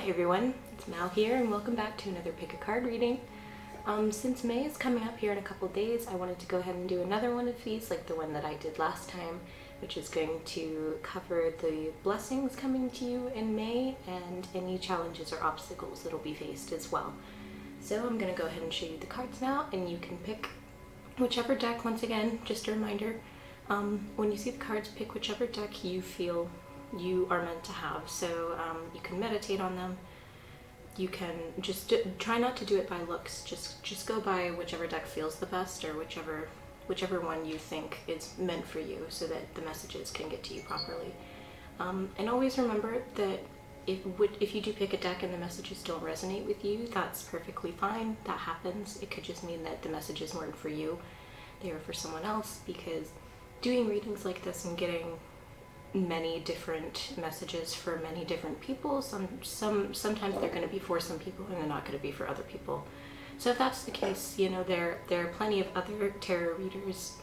Hi everyone, it's Mal here and welcome back to another pick a card reading. Since May is coming up here in a couple days, I wanted to go ahead and do another one of these like the one that I did last time, which is going to cover the blessings coming to you in May and any challenges or obstacles that'll be faced as well. So I'm going to go ahead and show you the cards now and you can pick whichever deck. Once again, just a reminder, when you see the cards, pick whichever deck you feel you are meant to have. So you can meditate on them. You can just try not to do it by looks. Just go by whichever deck feels the best, or whichever one you think is meant for you, so that the messages can get to you properly. And always remember that if you do pick a deck and the messages don't resonate with you, that's perfectly fine. That happens. It could just mean that the messages weren't for you. They were for someone else, because doing readings like this and getting many different messages for many different people, sometimes they're going to be for some people and they're not going to be for other people. So if that's the case, you know, there are plenty of other tarot readers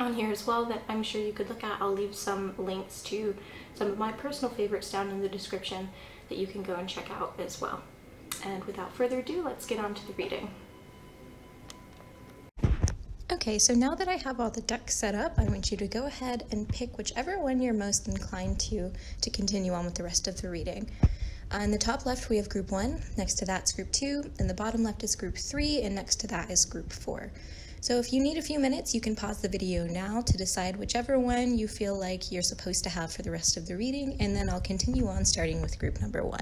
on here as well that I'm sure you could look at. I'll leave some links to some of my personal favorites down in the description that you can go and check out as well. And without further ado, let's get on to the reading. Okay, so now that I have all the decks set up, I want you to go ahead and pick whichever one you're most inclined to continue on with the rest of the reading. In the top left, we have group 1, next to that's group 2, and the bottom left is group 3, and next to that is group 4. So if you need a few minutes, you can pause the video now to decide whichever one you feel like you're supposed to have for the rest of the reading, and then I'll continue on starting with group number 1.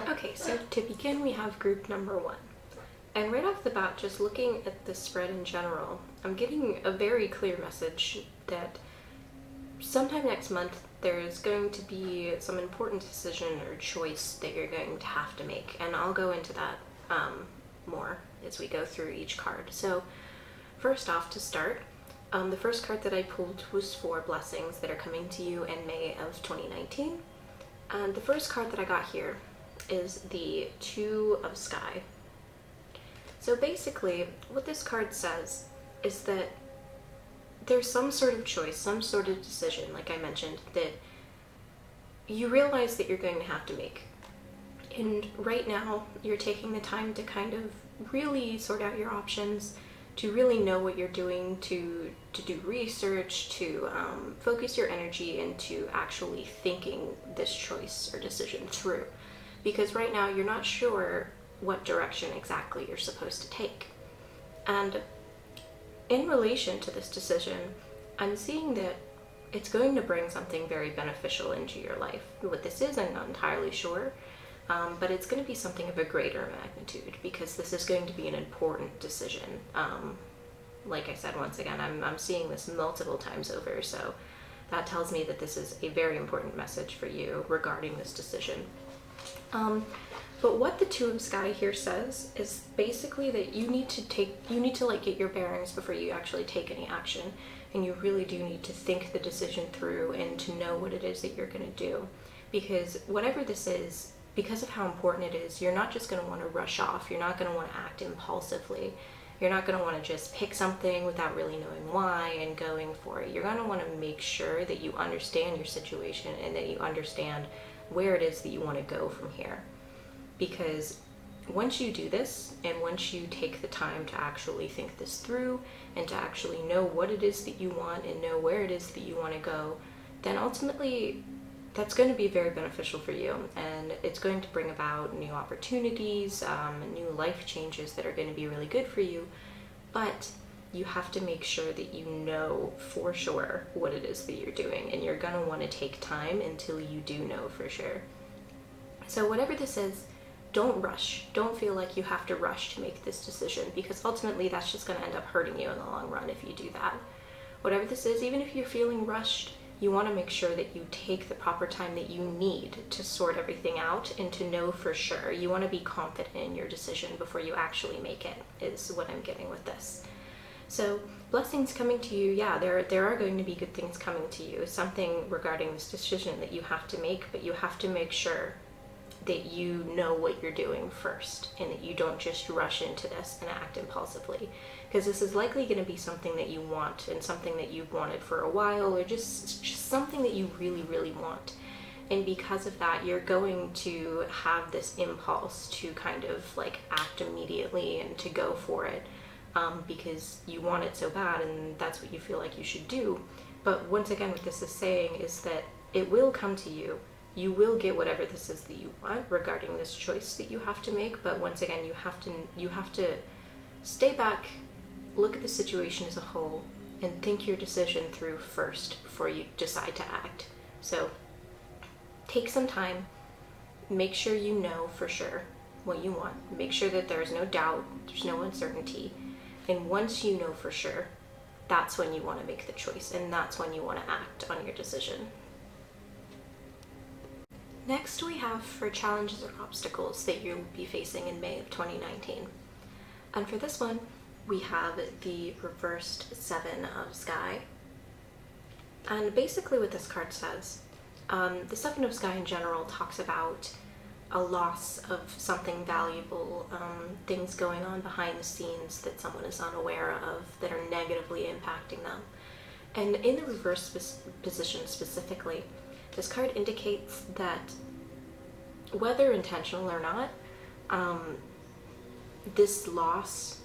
Okay, so to begin, we have group number 1. And right off the bat, just looking at the spread in general, I'm getting a very clear message that sometime next month there's going to be some important decision or choice that you're going to have to make. And I'll go into that more as we go through each card. So first off, to start, the first card that I pulled was for blessings that are coming to you in May of 2019. And the first card that I got here is the Two of Sky. So basically, what this card says is that there's some sort of choice, some sort of decision, like I mentioned, that you realize that you're going to have to make. And right now, you're taking the time to kind of really sort out your options, to really know what you're doing, to do research, to focus your energy into actually thinking this choice or decision through. Because right now, you're not sure what direction exactly you're supposed to take. And in relation to this decision, I'm seeing that it's going to bring something very beneficial into your life. What this is, I'm not entirely sure, but it's going to be something of a greater magnitude, because this is going to be an important decision. Like I said, once again, I'm seeing this multiple times over, so that tells me that this is a very important message for you regarding this decision. But what the Two of Sky here says is basically that you need to like get your bearings before you actually take any action, and you really do need to think the decision through and to know what it is that you're going to do, because whatever this is, because of how important it is, you're not just going to want to rush off. You're not going to want to act impulsively. You're not going to want to just pick something without really knowing why and going for it. You're going to want to make sure that you understand your situation and that you understand where it is that you want to go from here. Because once you do this, and once you take the time to actually think this through and to actually know what it is that you want and know where it is that you want to go, then ultimately that's going to be very beneficial for you, and it's going to bring about new opportunities, new life changes that are going to be really good for you. But you have to make sure that you know for sure what it is that you're doing, and you're going to want to take time until you do know for sure. So whatever this is, don't rush. Don't feel like you have to rush to make this decision, because ultimately that's just going to end up hurting you in the long run if you do that. Whatever this is, even if you're feeling rushed, you want to make sure that you take the proper time that you need to sort everything out and to know for sure. You want to be confident in your decision before you actually make it, is what I'm getting with this. So blessings coming to you, yeah, there are going to be good things coming to you, something regarding this decision that you have to make, but you have to make sure that you know what you're doing first, and that you don't just rush into this and act impulsively, because this is likely going to be something that you want and something that you've wanted for a while, or just something that you really, really want. And because of that, you're going to have this impulse to kind of like act immediately and to go for it, because you want it so bad and that's what you feel like you should do. But once again, what this is saying is that it will come to you. You will get whatever this is that you want regarding this choice that you have to make. But once again, you have to stay back, look at the situation as a whole, and think your decision through first before you decide to act. So take some time, make sure you know for sure what you want. Make sure that there's no doubt, there's no uncertainty. And once you know for sure, that's when you want to make the choice, and that's when you want to act on your decision. Next, we have for challenges or obstacles that you'll be facing in May of 2019. And for this one, we have the reversed Seven of Sky. And basically what this card says, the Seven of Sky in general talks about a loss of something valuable, things going on behind the scenes that someone is unaware of that are negatively impacting them. And in the reverse position specifically, this card indicates that whether intentional or not, this loss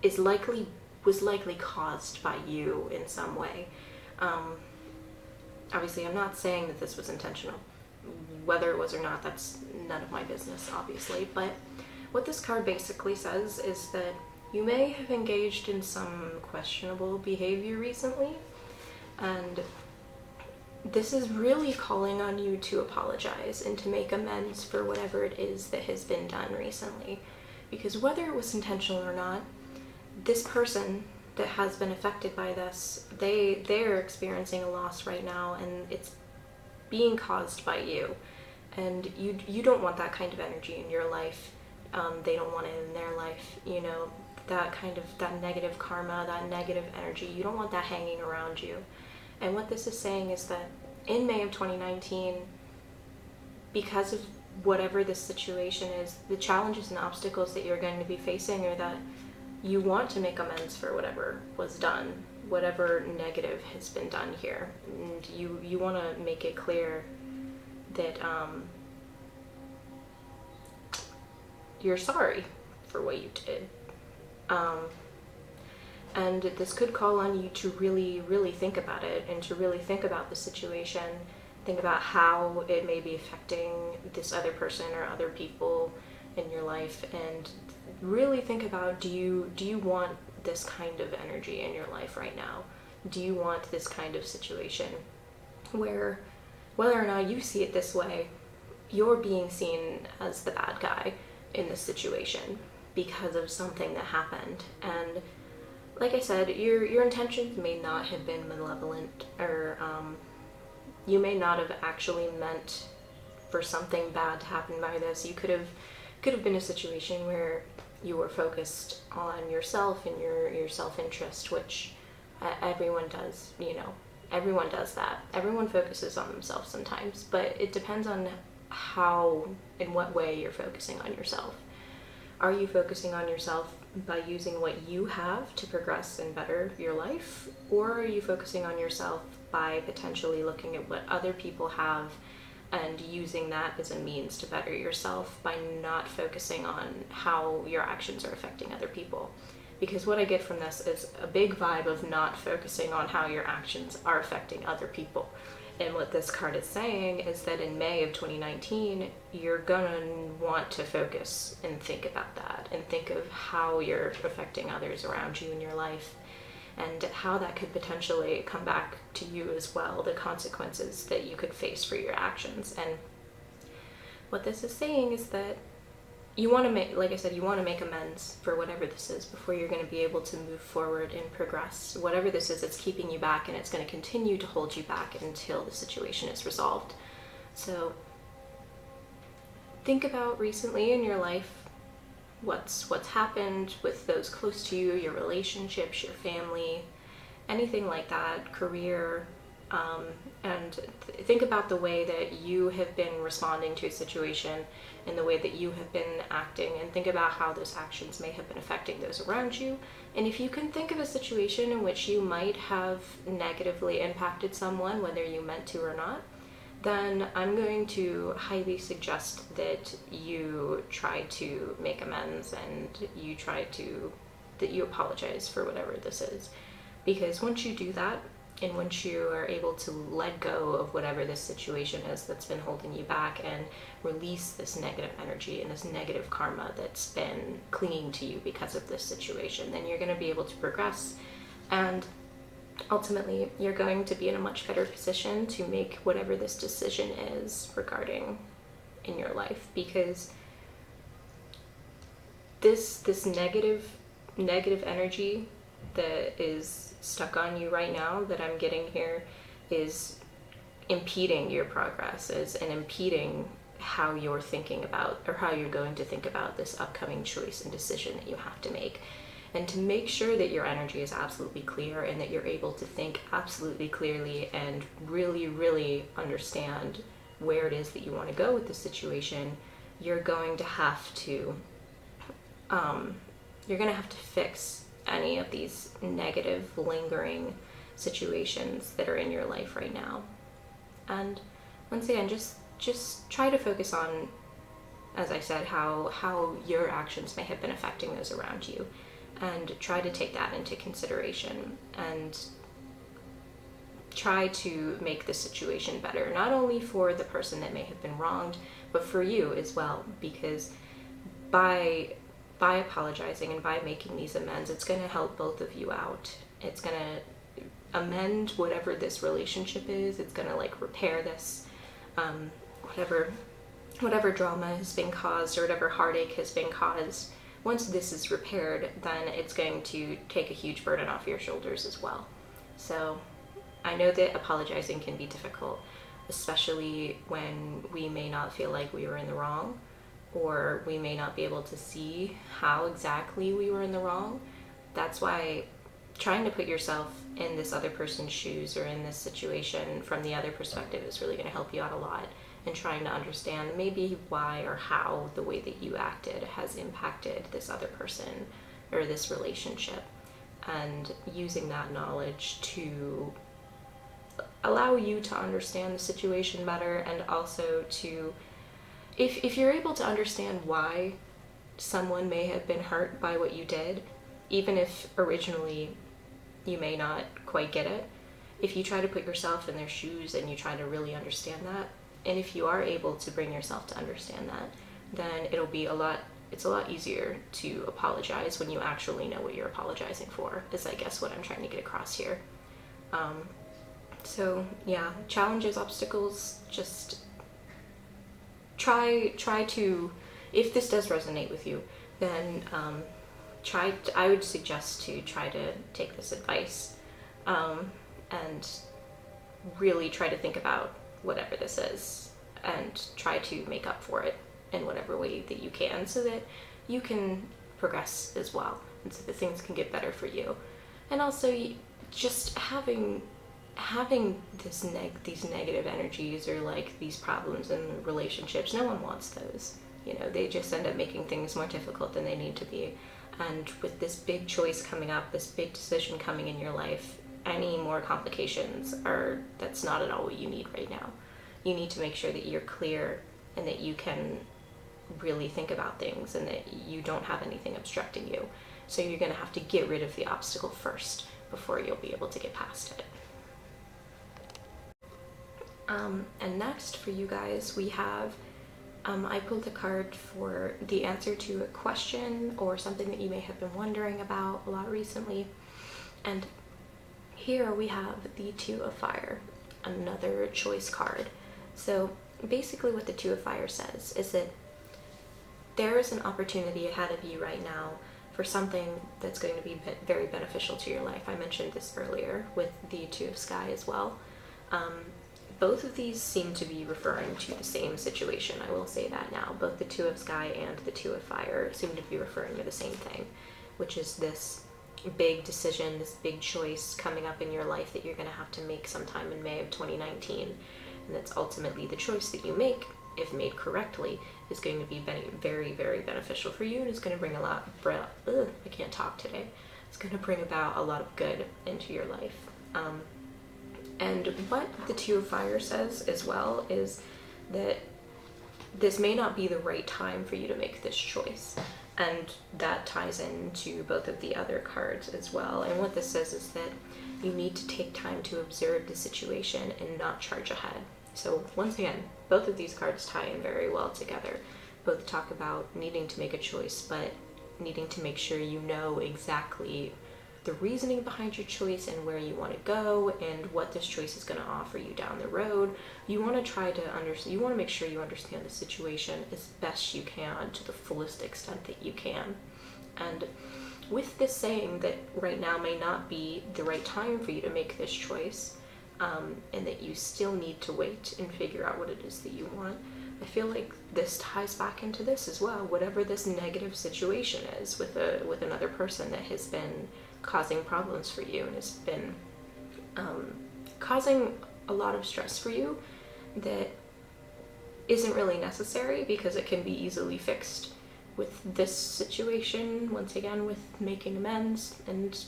was likely caused by you in some way. Obviously, I'm not saying that this was intentional. Whether it was or not, that's none of my business, obviously. But what this card basically says is that you may have engaged in some questionable behavior recently, and this is really calling on you to apologize and to make amends for whatever it is that has been done recently. Because whether it was intentional or not, this person that has been affected by this, they're experiencing a loss right now, and it's being caused by you. And you don't want that kind of energy in your life. They don't want it in their life. You know, that negative karma, that negative energy, you don't want that hanging around you. And what this is saying is that in May of 2019, because of whatever this situation is, the challenges and obstacles that you're going to be facing are that you want to make amends for whatever was done, whatever negative has been done here. And you want to make it clear that you're sorry for what you did. And this could call on you to really, really think about it, and to really think about the situation, think about how it may be affecting this other person or other people in your life, and really think about, do you want this kind of energy in your life right now? Do you want this kind of situation where, whether or not you see it this way, you're being seen as the bad guy in this situation because of something that happened? And like I said, your intentions may not have been malevolent, or you may not have actually meant for something bad to happen by this. You could have been a situation where you were focused on yourself and your self-interest, which everyone does, you know. Everyone does that. Everyone focuses on themselves sometimes, but it depends on how, in what way you're focusing on yourself. Are you focusing on yourself by using what you have to progress and better your life? Or are you focusing on yourself by potentially looking at what other people have and using that as a means to better yourself by not focusing on how your actions are affecting other people? Because what I get from this is a big vibe of not focusing on how your actions are affecting other people. And what this card is saying is that in May of 2019, you're gonna want to focus and think about that, and think of how you're affecting others around you in your life, and how that could potentially come back to you as well, the consequences that you could face for your actions. And what this is saying is that you want to make, like I said, you want to make amends for whatever this is before you're going to be able to move forward and progress. Whatever this is, it's keeping you back, and it's going to continue to hold you back until the situation is resolved. So think about recently in your life, what's happened with those close to you, your relationships, your family, anything like that, career, and think about the way that you have been responding to a situation and the way that you have been acting, and think about how those actions may have been affecting those around you. And if you can think of a situation in which you might have negatively impacted someone, whether you meant to or not, then I'm going to highly suggest that you try to make amends and that you apologize for whatever this is. Because once you do that, and once you are able to let go of whatever this situation is that's been holding you back and release this negative energy and this negative karma that's been clinging to you because of this situation, then you're going to be able to progress, and ultimately you're going to be in a much better position to make whatever this decision is regarding in your life. Because this negative energy that is stuck on you right now that I'm getting here is impeding your progress, and impeding how you're thinking about, or how you're going to think about, this upcoming choice and decision that you have to make. And to make sure that your energy is absolutely clear and that you're able to think absolutely clearly and really, really understand where it is that you want to go with the situation, you're going to have to fix any of these negative, lingering situations that are in your life right now. And once again, just try to focus on, as I said, how your actions may have been affecting those around you, and try to take that into consideration and try to make the situation better, not only for the person that may have been wronged, but for you as well. Because by apologizing and by making these amends, it's going to help both of you out. It's going to amend whatever this relationship is. It's going to repair this, whatever drama has been caused or whatever heartache has been caused. Once this is repaired, then it's going to take a huge burden off your shoulders as well. So I know that apologizing can be difficult, especially when we may not feel like we were in the wrong, or we may not be able to see how exactly we were in the wrong. That's why trying to put yourself in this other person's shoes or in this situation from the other perspective is really going to help you out a lot, and trying to understand maybe why or how the way that you acted has impacted this other person or this relationship, and using that knowledge to allow you to understand the situation better, and also to, if you're able to understand why someone may have been hurt by what you did, even if originally you may not quite get it, if you try to put yourself in their shoes and you try to really understand that, and if you are able to bring yourself to understand that, then it's a lot easier to apologize when you actually know what you're apologizing for, is I guess what I'm trying to get across here. So yeah, challenges, obstacles, just try to, if this does resonate with you, then I would suggest to try to take this advice, and really try to think about whatever this is, and try to make up for it in whatever way that you can, so that you can progress as well, and so that things can get better for you. And also, just having these negative energies, or these problems in relationships, no one wants those. They just end up making things more difficult than they need to be. And with this big choice coming up, this big decision coming in your life, any more complications that's not at all what you need right now. You need to make sure that you're clear and that you can really think about things, and that you don't have anything obstructing you. So you're going to have to get rid of the obstacle first before you'll be able to get past it. And next for you guys, we have, I pulled a card for the answer to a question or something that you may have been wondering about a lot recently. And here we have the Two of Fire, another choice card. So basically what the Two of Fire says is that there is an opportunity ahead of you right now for something that's going to be very beneficial to your life. I mentioned this earlier with the Two of Sky as well. Both of these seem to be referring to the same situation. I will say that now. Both the Two of Sky and the Two of Fire seem to be referring to the same thing, which is this big decision, this big choice coming up in your life that you're going to have to make sometime in May of 2019. And that's ultimately the choice that you make, if made correctly, is going to be very, very beneficial for you, and it's going to bring I can't talk today. It's going to bring about a lot of good into your life. And what the Two of Fire says as well is that this may not be the right time for you to make this choice. And that ties into both of the other cards as well. And what this says is that you need to take time to observe the situation and not charge ahead. So once again, both of these cards tie in very well together. Both talk about needing to make a choice, but needing to make sure you know exactly the reasoning behind your choice and where you want to go and what this choice is going to offer you down the road. You want to try to understand, you want to make sure you understand the situation as best you can to the fullest extent that you can. And with this saying that right now may not be the right time for you to make this choice, and that you still need to wait and figure out what it is that you want, I feel like this ties back into this as well. Whatever this negative situation is with another person that has been causing problems for you and has been causing a lot of stress for you that isn't really necessary, because it can be easily fixed with this situation, once again, with making amends and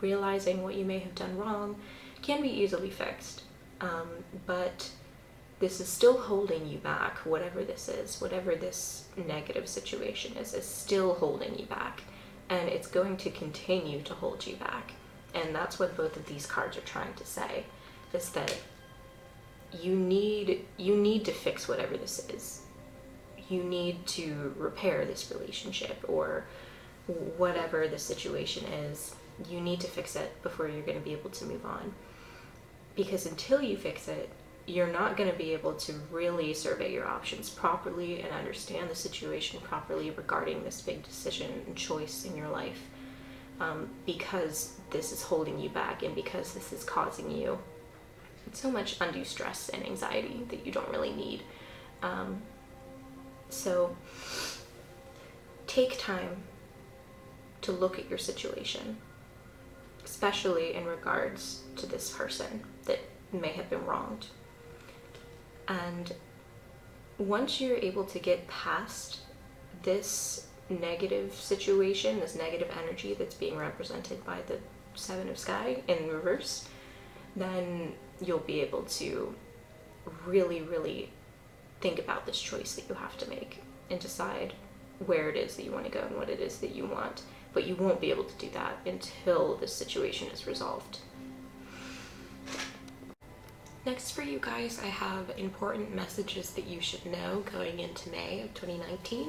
realizing what you may have done wrong, can be easily fixed. But this is still holding you back. Whatever this is, whatever this negative situation is still holding you back. And it's going to continue to hold you back. And that's what both of these cards are trying to say, is that you need to fix whatever this is. You need to repair this relationship or whatever the situation is. You need to fix it before you're going to be able to move on. Because until you fix it, you're not going to be able to really survey your options properly and understand the situation properly regarding this big decision and choice in your life, because this is holding you back and because this is causing you so much undue stress and anxiety that you don't really need. So take time to look at your situation, especially in regards to this person that may have been wronged. And once you're able to get past this negative situation, this negative energy that's being represented by the Seven of Sky in reverse, then you'll be able to really, really think about this choice that you have to make and decide where it is that you want to go and what it is that you want. But you won't be able to do that until this situation is resolved. Next for you guys, I have important messages that you should know going into May of 2019.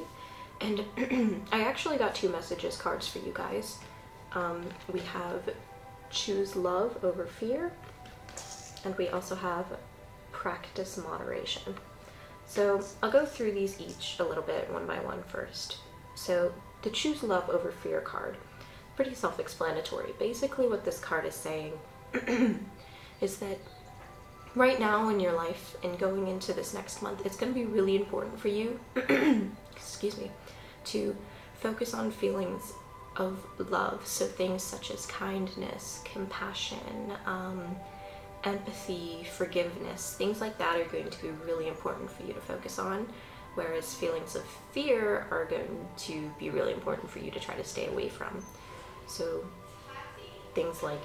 And I actually got 2 messages cards for you guys. We have choose love over fear, and we also have practice moderation. So I'll go through these each a little bit one by one first. So the choose love over fear card, pretty self-explanatory. Basically what this card is saying is that right now in your life and going into this next month, it's going to be really important for you, excuse me, to focus on feelings of love. So things such as kindness, compassion, empathy, forgiveness, things like that are going to be really important for you to focus on, whereas feelings of fear are going to be really important for you to try to stay away from. So things like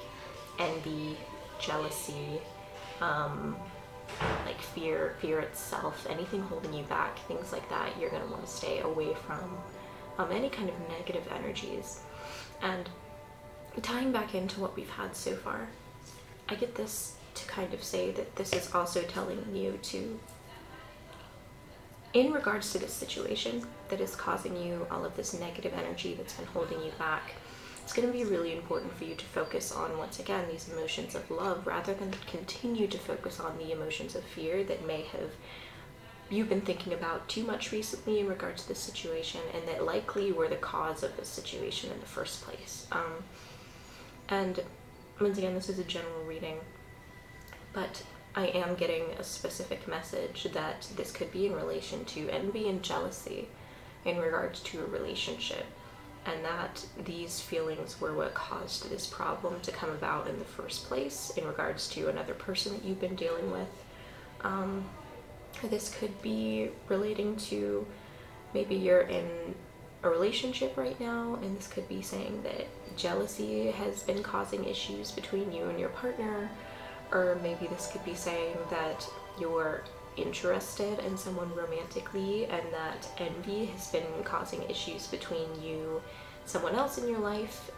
envy, jealousy, like fear itself, anything holding you back, things like that, you're going to want to stay away from any kind of negative energies. And tying back into what we've had so far, I get this to kind of say that this is also telling you to, in regards to this situation that is causing you all of this negative energy that's been holding you back, it's going to be really important for you to focus on, once again, these emotions of love rather than continue to focus on the emotions of fear that may have you've been thinking about too much recently in regards to this situation, and that likely were the cause of this situation in the first place. And once again, this is a general reading, but I am getting a specific message that this could be in relation to envy and jealousy in regards to a relationship, and that these feelings were what caused this problem to come about in the first place in regards to another person that you've been dealing with. This could be relating to maybe you're in a relationship right now, and this could be saying that jealousy has been causing issues between you and your partner. Or maybe this could be saying that you're interested in someone romantically and that envy has been causing issues between you, someone else in your life.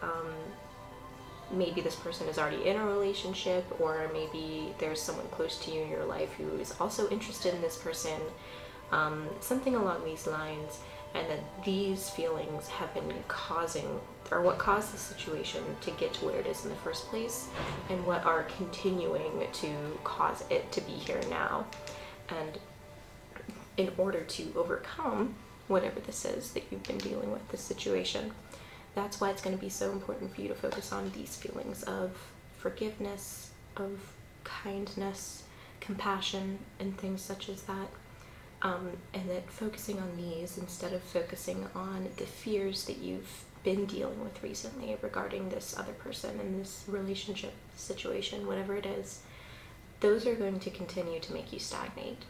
Maybe this person is already in a relationship, or maybe there's someone close to you in your life who is also interested in this person, something along these lines, and that these feelings have been causing, or what caused the situation to get to where it is in the first place, and what are continuing to cause it to be here now. And in order to overcome whatever this is that you've been dealing with, this situation, that's why it's going to be so important for you to focus on these feelings of forgiveness, of kindness, compassion, and things such as that. And that focusing on these instead of focusing on the fears that you've been dealing with recently regarding this other person and this relationship situation, whatever it is, those are going to continue to make you stagnate,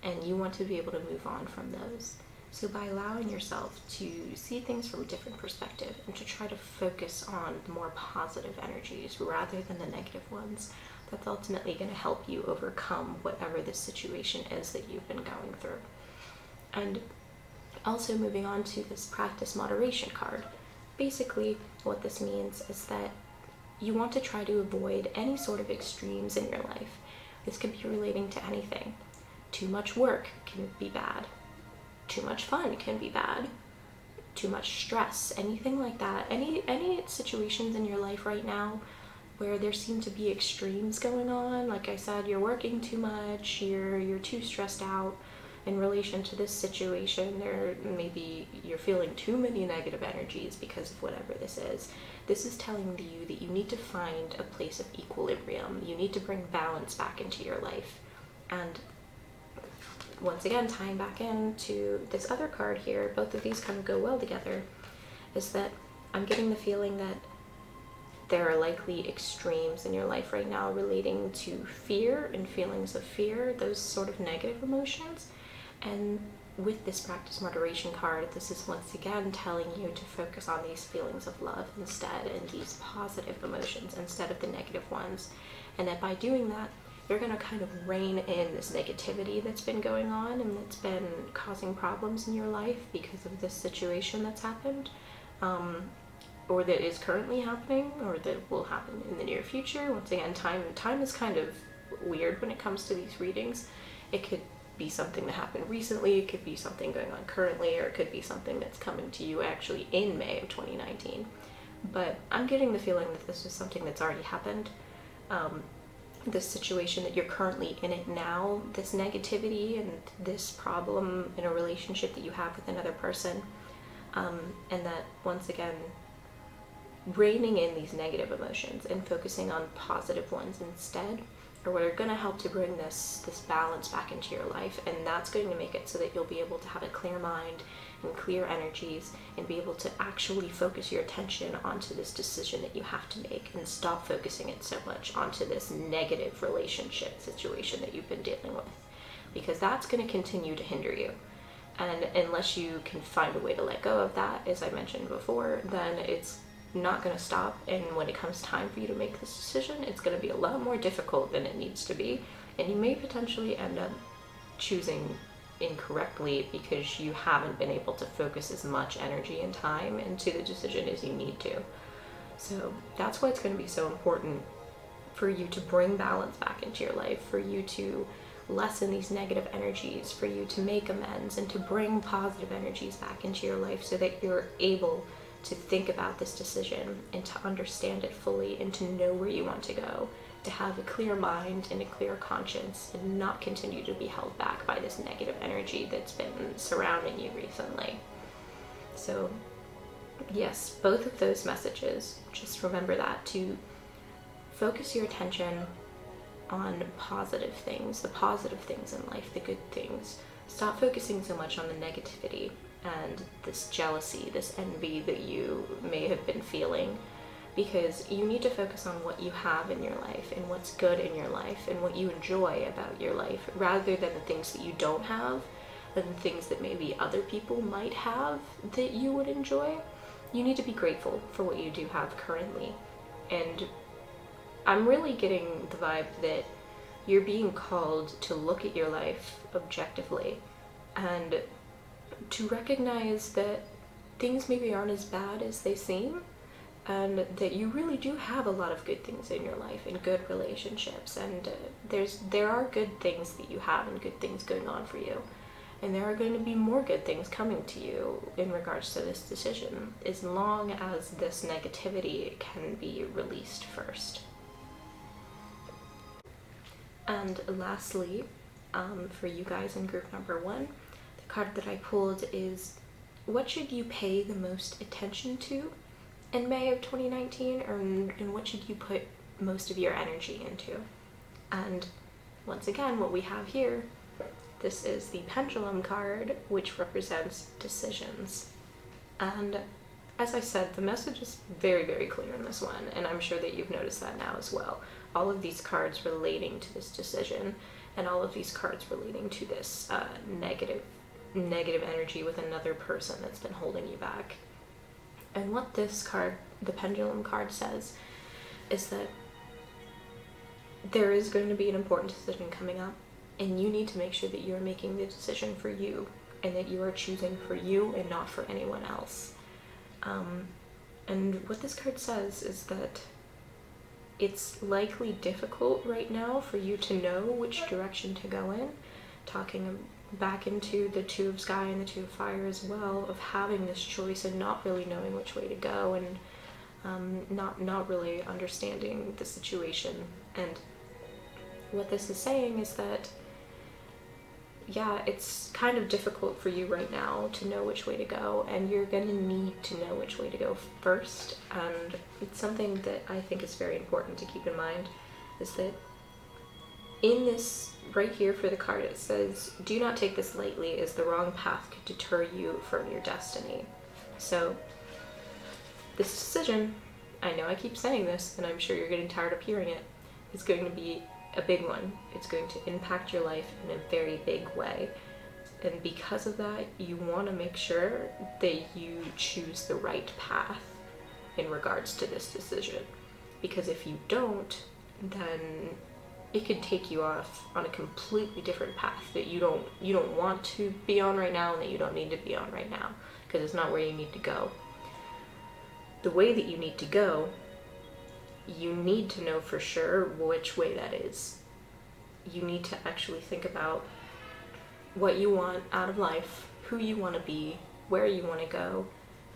and you want to be able to move on from those. So by allowing yourself to see things from a different perspective and to try to focus on the more positive energies rather than the negative ones, that's ultimately going to help you overcome whatever this situation is that you've been going through. And also moving on to this practice moderation card. Basically, what this means is that you want to try to avoid any sort of extremes in your life. This can be relating to anything. Too much work can be bad. Too much fun can be bad. Too much stress, anything like that. Any situations in your life right now where there seem to be extremes going on, like I said, you're working too much, you're too stressed out in relation to this situation, or maybe you're feeling too many negative energies because of whatever this is. This is telling you that you need to find a place of equilibrium. You need to bring balance back into your life. And once again, tying back into this other card here, both of these kind of go well together, is that I'm getting the feeling that there are likely extremes in your life right now relating to fear and feelings of fear, those sort of negative emotions. And with this practice moderation card, this is once again telling you to focus on these feelings of love instead, and these positive emotions instead of the negative ones. And that by doing that, you're going to kind of rein in this negativity that's been going on and that's been causing problems in your life because of this situation that's happened, or that is currently happening, or that will happen in the near future. Once again, time is kind of weird when it comes to these readings. It could be something that happened recently, it could be something going on currently, or it could be something that's coming to you actually in May of 2019. But I'm getting the feeling that this is something that's already happened. This situation that you're currently in it now, this negativity and this problem in a relationship that you have with another person, and that once again, reining in these negative emotions and focusing on positive ones instead are what are going to help to bring this balance back into your life. And that's going to make it so that you'll be able to have a clear mind and clear energies and be able to actually focus your attention onto this decision that you have to make, and stop focusing it so much onto this negative relationship situation that you've been dealing with, because that's going to continue to hinder you. And unless you can find a way to let go of that, as I mentioned before, then it's not going to stop. And when it comes time for you to make this decision, it's going to be a lot more difficult than it needs to be, and you may potentially end up choosing incorrectly because you haven't been able to focus as much energy and time into the decision as you need to. So that's why it's going to be so important for you to bring balance back into your life, for you to lessen these negative energies, for you to make amends and to bring positive energies back into your life, so that you're able to think about this decision and to understand it fully and to know where you want to go, to have a clear mind and a clear conscience, and not continue to be held back by this negative energy that's been surrounding you recently. So yes, both of those messages, just remember that, to focus your attention on positive things, the positive things in life, the good things. Stop focusing so much on the negativity and this jealousy, this envy that you may have been feeling, because you need to focus on what you have in your life and what's good in your life and what you enjoy about your life, rather than the things that you don't have and the things that maybe other people might have that you would enjoy. You need to be grateful for what you do have currently, and I'm really getting the vibe that you're being called to look at your life objectively and to recognize that things maybe aren't as bad as they seem, and that you really do have a lot of good things in your life and good relationships, and there are good things that you have and good things going on for you, and there are going to be more good things coming to you in regards to this decision, as long as this negativity can be released first. And lastly, for you guys in group number 1, the card that I pulled is, what should you pay the most attention to in May of 2019, and what should you put most of your energy into? And once again, what we have here, this is the pendulum card, which represents decisions. And as I said, the message is very, very clear in this one, and I'm sure that you've noticed that now as well. All of these cards relating to this decision, and all of these cards relating to this negative energy with another person that's been holding you back. And what this card, the pendulum card, says is that there is going to be an important decision coming up, and you need to make sure that you're making the decision for you, and that you are choosing for you and not for anyone else. And what this card says is that it's likely difficult right now for you to know which direction to go in, talking back into the Two of Sky and the Two of Fire as well, of having this choice and not really knowing which way to go, and not really understanding the situation. And what this is saying is that, yeah, it's kind of difficult for you right now to know which way to go, and you're going to need to know which way to go first. And it's something that I think is very important to keep in mind, is that in this right here for the card, it says, do not take this lightly, as the wrong path could deter you from your destiny. So this decision, I know I keep saying this, and I'm sure you're getting tired of hearing it, is going to be a big one. It's going to impact your life in a very big way. And because of that, you want to make sure that you choose the right path in regards to this decision. Because if you don't, then it could take you off on a completely different path that you don't want to be on right now, and that you don't need to be on right now, because it's not where you need to go. The way that you need to go, you need to know for sure which way that is. You need to actually think about what you want out of life, who you want to be, where you want to go.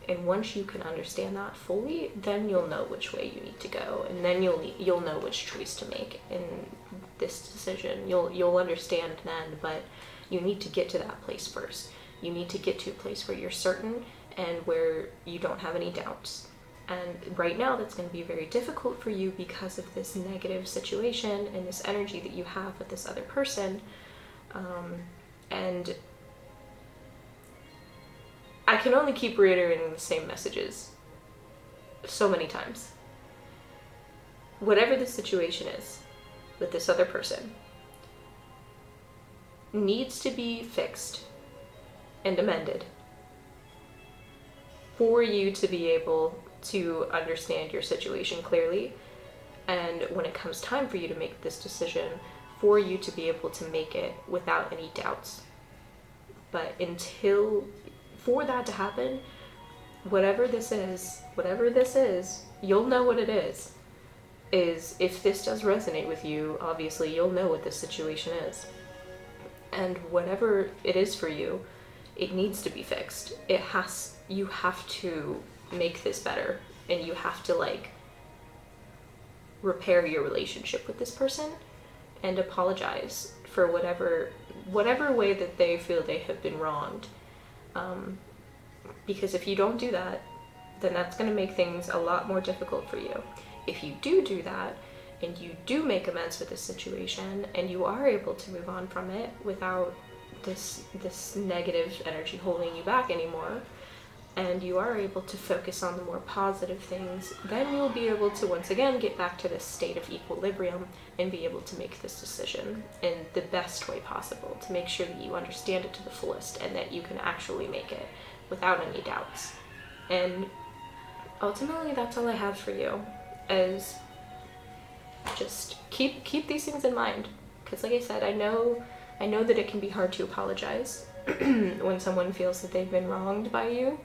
And once you can understand that fully, then you'll know which way you need to go, and then you'll know which choice to make in this decision. You'll understand then, but you need to get to that place first. You need to get to a place where you're certain and where you don't have any doubts. And right now, that's going to be very difficult for you because of this negative situation and this energy that you have with this other person. And I can only keep reiterating the same messages so many times. Whatever the situation is with this other person needs to be fixed and amended for you to be able to understand your situation clearly, and when it comes time for you to make this decision, for you to be able to make it without any doubts. But for that to happen, whatever this is, you'll know what it is if this does resonate with you, obviously you'll know what this situation is. And whatever it is for you, it needs to be fixed. You have to make this better, and you have to repair your relationship with this person and apologize for whatever way that they feel they have been wronged. Because if you don't do that, then that's going to make things a lot more difficult for you. If you do that, and you do make amends with this situation, and you are able to move on from it without this negative energy holding you back anymore, and you are able to focus on the more positive things, then you'll be able to once again get back to this state of equilibrium and be able to make this decision in the best way possible, to make sure that you understand it to the fullest and that you can actually make it without any doubts. And ultimately, that's all I have for you, is just keep these things in mind, because like I said, I know that it can be hard to apologize when someone feels that they've been wronged by you,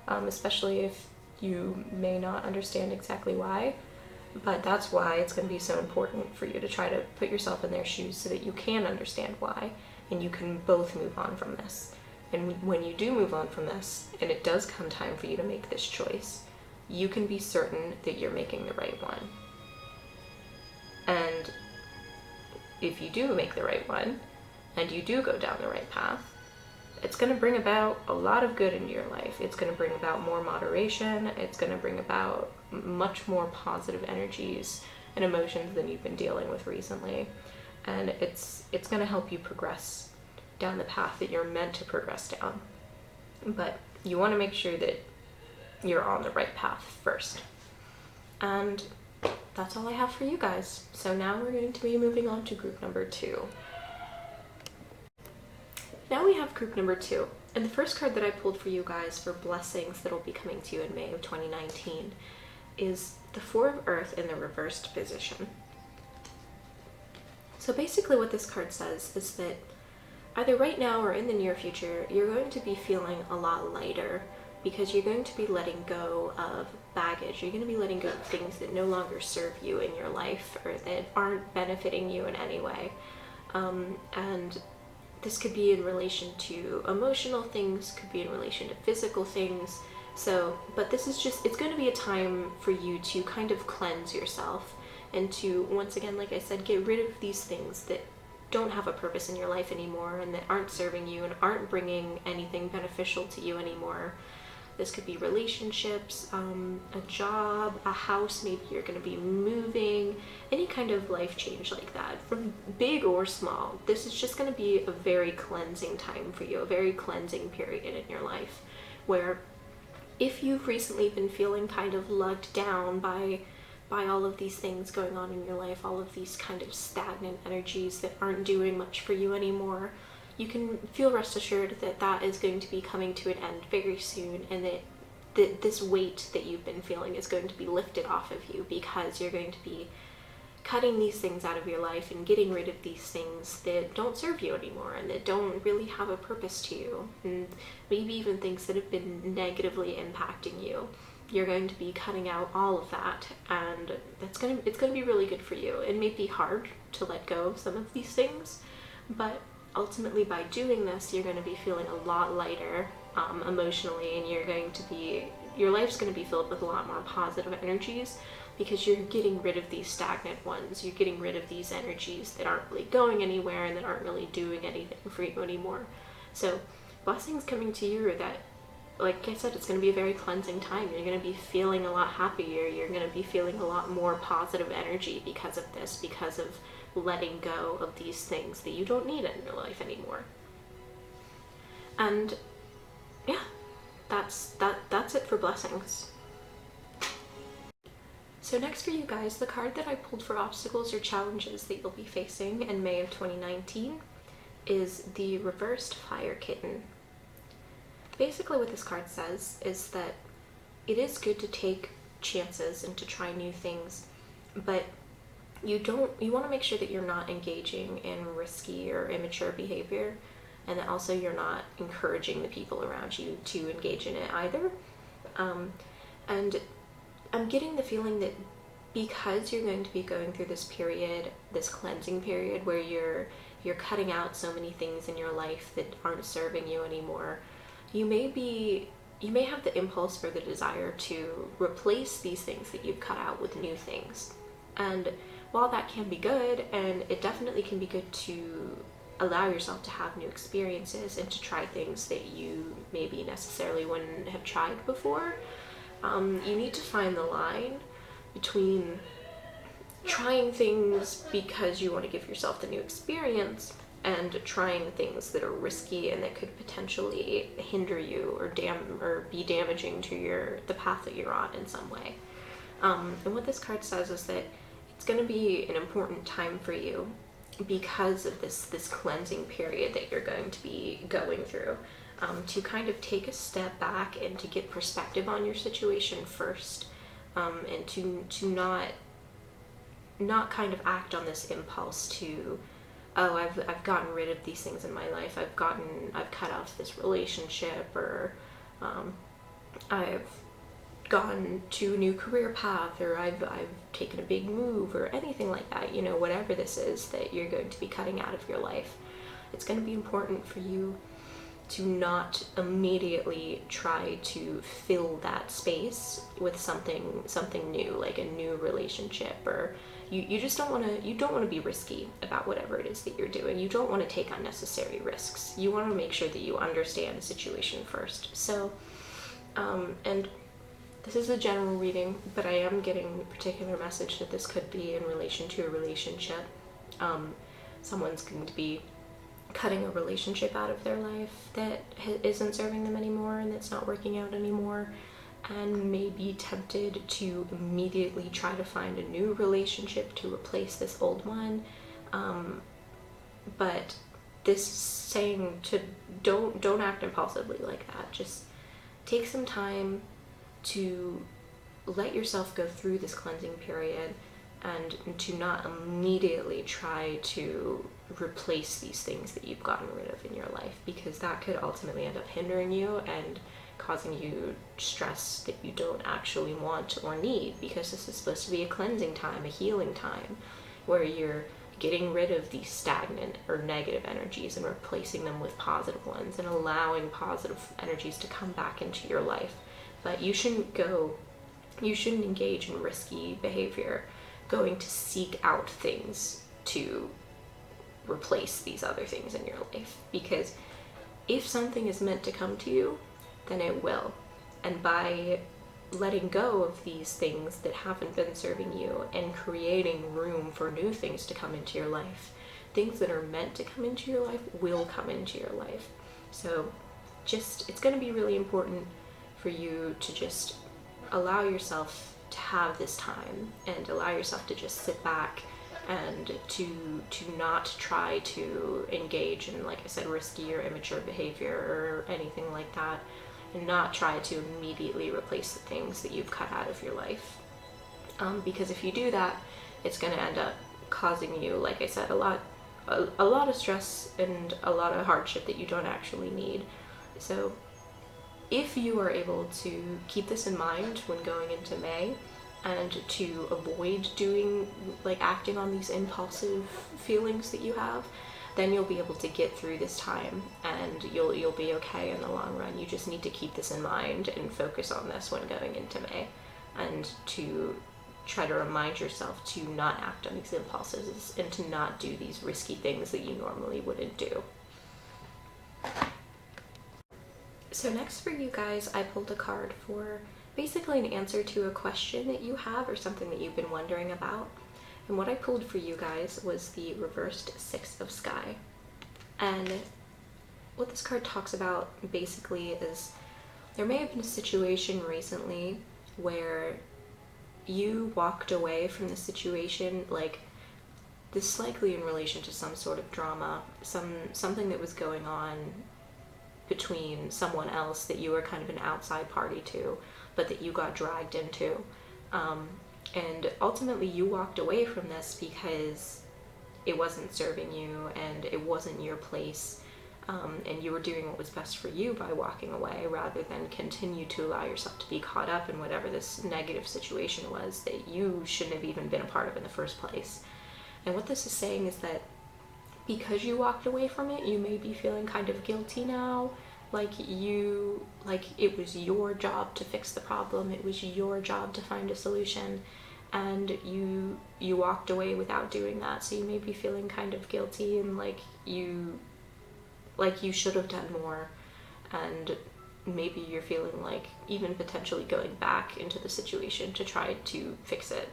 especially if you may not understand exactly why. But that's why it's going to be so important for you to try to put yourself in their shoes so that you can understand why, and you can both move on from this. And when you do move on from this, and it does come time for you to make this choice, you can be certain that you're making the right one. And if you do make the right one, and you do go down the right path, it's going to bring about a lot of good into your life. It's going to bring about more moderation. It's going to bring about much more positive energies and emotions than you've been dealing with recently. And it's going to help you progress down the path that you're meant to progress down. But you want to make sure that you're on the right path first. And that's all I have for you guys. So now we're going to be moving on to group number 2. Now we have group number 2, and the first card that I pulled for you guys for blessings that will be coming to you in May of 2019 is the Four of Earth in the reversed position. So basically what this card says is that either right now or in the near future, you're going to be feeling a lot lighter because you're going to be letting go of baggage. You're going to be letting go of things that no longer serve you in your life or that aren't benefiting you in any way. And this could be in relation to emotional things, could be in relation to physical things. So, but this is just, it's going to be a time for you to kind of cleanse yourself and to, once again, like I said, get rid of these things that don't have a purpose in your life anymore and that aren't serving you and aren't bringing anything beneficial to you anymore. This could be relationships, a job, a house, maybe you're going to be moving, any kind of life change like that, from big or small. This is just going to be a very cleansing time for you, a very cleansing period in your life, where if you've recently been feeling kind of lugged down by all of these things going on in your life, all of these kind of stagnant energies that aren't doing much for you anymore, you can feel rest assured that that is going to be coming to an end very soon, and that this weight that you've been feeling is going to be lifted off of you because you're going to be cutting these things out of your life and getting rid of these things that don't serve you anymore and that don't really have a purpose to you, and maybe even things that have been negatively impacting you. You're going to be cutting out all of that, and it's going to be really good for you. It may be hard to let go of some of these things, but ultimately by doing this, you're going to be feeling a lot lighter emotionally, and your life's going to be filled with a lot more positive energies because you're getting rid of these stagnant ones. You're getting rid of these energies that aren't really going anywhere and that aren't really doing anything for you anymore. So blessings coming to you are that, like I said, it's going to be a very cleansing time. You're going to be feeling a lot happier. You're going to be feeling a lot more positive energy because of this, because of letting go of these things that you don't need in your life anymore. And yeah, that's it for blessings. So next for you guys, the card that I pulled for obstacles or challenges that you'll be facing in May of 2019 is the reversed fire kitten. Basically what this card says is that it is good to take chances and to try new things, but you want to make sure that you're not engaging in risky or immature behavior, and that also you're not encouraging the people around you to engage in it either. And I'm getting the feeling that because you're going to be going through this period, this cleansing period, where you're cutting out so many things in your life that aren't serving you anymore, you may have the impulse or the desire to replace these things that you've cut out with new things. And while that can be good, and it definitely can be good to allow yourself to have new experiences and to try things that you maybe necessarily wouldn't have tried before, you need to find the line between trying things because you want to give yourself the new experience and trying things that are risky and that could potentially hinder you or be damaging to the path that you're on in some way. And what this card says is that it's going to be an important time for you because of this cleansing period that you're going to be going through, to kind of take a step back and to get perspective on your situation first, and to not not kind of act on this impulse to, oh, I've gotten rid of these things in my life. I've cut off this relationship, or I've gone to a new career path, or I've taken a big move, or anything like that. Whatever this is that you're going to be cutting out of your life, it's going to be important for you to not immediately try to fill that space with something new, like a new relationship, or you just don't want to be risky about whatever it is that you're doing. You don't want to take unnecessary risks. You want to make sure that you understand the situation first. So and this is a general reading, but I am getting a particular message that this could be in relation to a relationship. Someone's going to be cutting a relationship out of their life that isn't serving them anymore and that's not working out anymore, and may be tempted to immediately try to find a new relationship to replace this old one. But this saying to don't act impulsively like that. Just take some time to let yourself go through this cleansing period, and to not immediately try to replace these things that you've gotten rid of in your life, because that could ultimately end up hindering you and causing you stress that you don't actually want or need, because this is supposed to be a cleansing time, a healing time, where you're getting rid of these stagnant or negative energies and replacing them with positive ones, and allowing positive energies to come back into your life. But you shouldn't engage in risky behavior, going to seek out things to replace these other things in your life, because if something is meant to come to you, then it will. And by letting go of these things that haven't been serving you and creating room for new things to come into your life, things that are meant to come into your life will come into your life. So it's going to be really important for you to just allow yourself to have this time, and allow yourself to just sit back and to not try to engage in, like I said, risky or immature behavior or anything like that, and not try to immediately replace the things that you've cut out of your life. Because if you do that, it's going to end up causing you, like I said, a lot of stress and a lot of hardship that you don't actually need. So if you are able to keep this in mind when going into May, and to avoid acting on these impulsive feelings that you have, then you'll be able to get through this time, and you'll be okay in the long run. You just need to keep this in mind and focus on this when going into May, and to try to remind yourself to not act on these impulses and to not do these risky things that you normally wouldn't do. So next for you guys, I pulled a card for basically an answer to a question that you have, or something that you've been wondering about. And what I pulled for you guys was the reversed Six of Sky. And what this card talks about basically is, there may have been a situation recently where you walked away from the situation, like this likely in relation to some sort of drama, something that was going on between someone else that you were kind of an outside party to, but that you got dragged into. And ultimately you walked away from this because it wasn't serving you and it wasn't your place. And you were doing what was best for you by walking away, rather than continue to allow yourself to be caught up in whatever this negative situation was that you shouldn't have even been a part of in the first place. And what this is saying is that because you walked away from it, you may be feeling kind of guilty now, like it was your job to fix the problem, it was your job to find a solution, and you walked away without doing that. So you may be feeling kind of guilty, and like you should have done more, and maybe you're feeling like even potentially going back into the situation to try to fix it.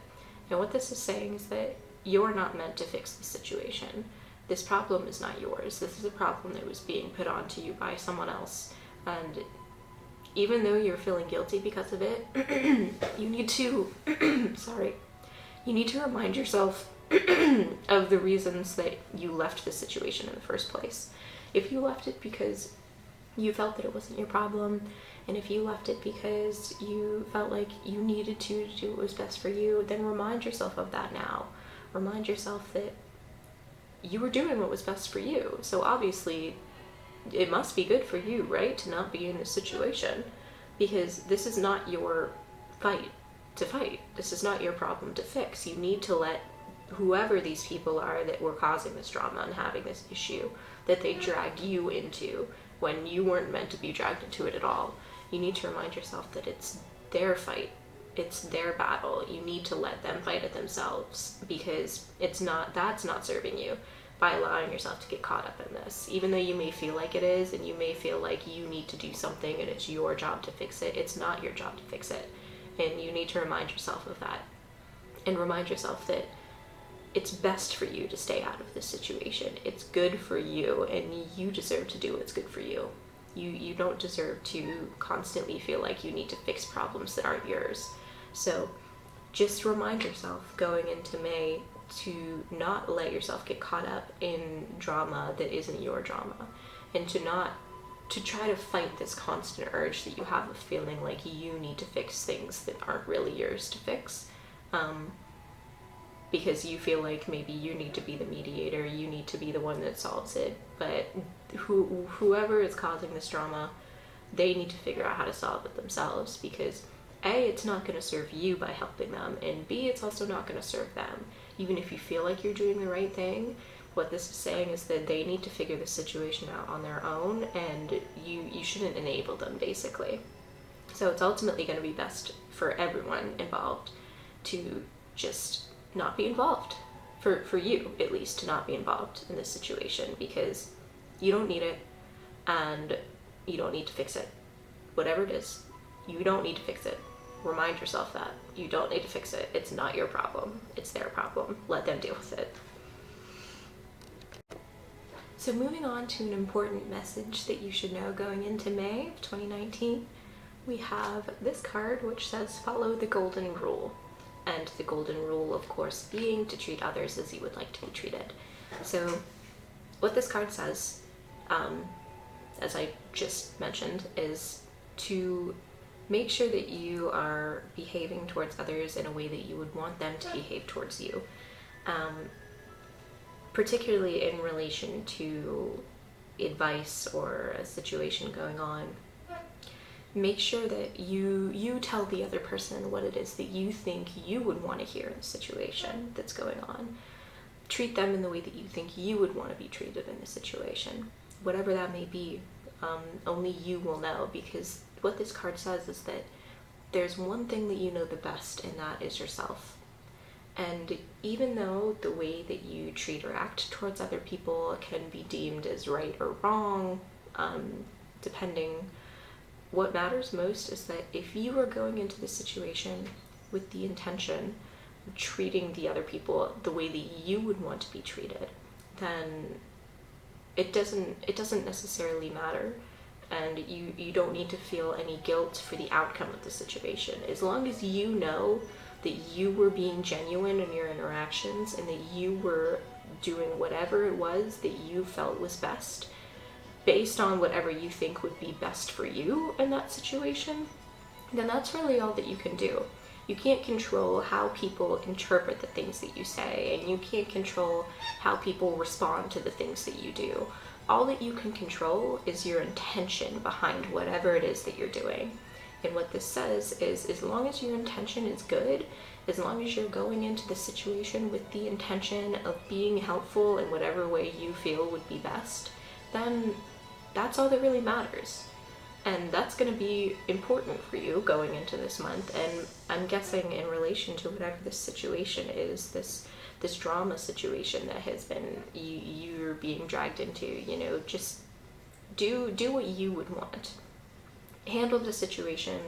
And what this is saying is that you're not meant to fix the situation. This problem is not yours. This is a problem that was being put onto you by someone else. And even though you're feeling guilty because of it, you need to, you need to remind yourself of the reasons that you left the situation in the first place. If you left it because you felt that it wasn't your problem, and if you left it because you felt like you needed to do what was best for you, then remind yourself of that now. Remind yourself that you were doing what was best for you. So obviously, it must be good for you, right, to not be in this situation, because this is not your fight to fight. This is not your problem to fix. You need to let whoever these people are that were causing this drama and having this issue that they dragged you into when you weren't meant to be dragged into it at all. You need to remind yourself that it's their fight. It's their battle. You need to let them fight it themselves, because that's not serving you by allowing yourself to get caught up in this. Even though you may feel like it is, and you may feel like you need to do something and it's your job to fix it, it's not your job to fix it. And you need to remind yourself of that. And remind yourself that it's best for you to stay out of this situation. It's good for you, and you deserve to do what's good for you. You don't deserve to constantly feel like you need to fix problems that aren't yours. So just remind yourself going into May to not let yourself get caught up in drama that isn't your drama, and to try to fight this constant urge that you have of feeling like you need to fix things that aren't really yours to fix, because you feel like maybe you need to be the mediator, you need to be the one that solves it. But whoever is causing this drama, they need to figure out how to solve it themselves, because A, it's not going to serve you by helping them, and B, it's also not going to serve them. Even if you feel like you're doing the right thing, what this is saying is that they need to figure the situation out on their own, and you shouldn't enable them, basically. So it's ultimately going to be best for everyone involved to just not be involved. For you, at least, to not be involved in this situation, because you don't need it, and you don't need to fix it. Whatever it is, you don't need to fix it. Remind yourself that. You don't need to fix it. It's not your problem. It's their problem. Let them deal with it. So moving on to an important message that you should know going into May of 2019, we have this card which says, follow the golden rule. And the golden rule, of course, being to treat others as you would like to be treated. So what this card says, as I just mentioned, is to make sure that you are behaving towards others in a way that you would want them to behave towards you, particularly in relation to advice or a situation going on. Make sure that you tell the other person what it is that you think you would want to hear in the situation that's going on. Treat them in the way that you think you would want to be treated in the situation, whatever that may be. Only you will know, because what this card says is that there's one thing that you know the best, and that is yourself. And even though the way that you treat or act towards other people can be deemed as right or wrong, depending, what matters most is that if you are going into this situation with the intention of treating the other people the way that you would want to be treated, then it doesn't necessarily matter, and you don't need to feel any guilt for the outcome of the situation. As long as you know that you were being genuine in your interactions, and that you were doing whatever it was that you felt was best, based on whatever you think would be best for you in that situation, then that's really all that you can do. You can't control how people interpret the things that you say, and you can't control how people respond to the things that you do. All that you can control is your intention behind whatever it is that you're doing. And what this says is, as long as your intention is good, as long as you're going into the situation with the intention of being helpful in whatever way you feel would be best, then that's all that really matters. And that's going to be important for you going into this month. And I'm guessing in relation to whatever this situation is, this drama situation that has been you're being dragged into, just do what you would want. Handle the situation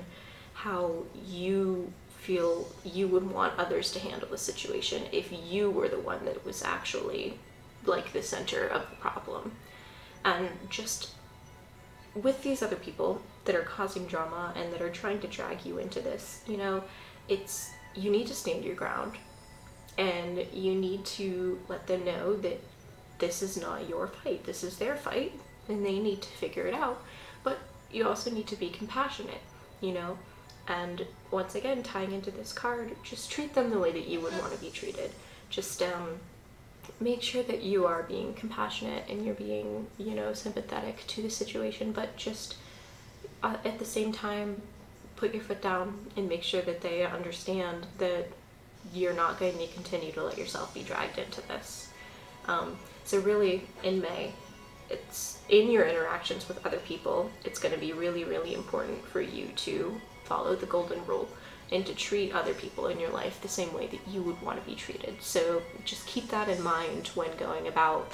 how you feel you would want others to handle the situation if you were the one that was actually like the center of the problem. And just with these other people that are causing drama and that are trying to drag you into this, you need to stand your ground, and you need to let them know that this is not your fight, this is their fight, and they need to figure it out. But you also need to be compassionate, and once again, tying into this card, just treat them the way that you would want to be treated. just make sure that you are being compassionate and you're being, sympathetic to the situation, but just at the same time, put your foot down and make sure that they understand that you're not going to continue to let yourself be dragged into this. So really, in May, it's in your interactions with other people, it's going to be really, really important for you to follow the golden rule and to treat other people in your life the same way that you would want to be treated. So just keep that in mind when going about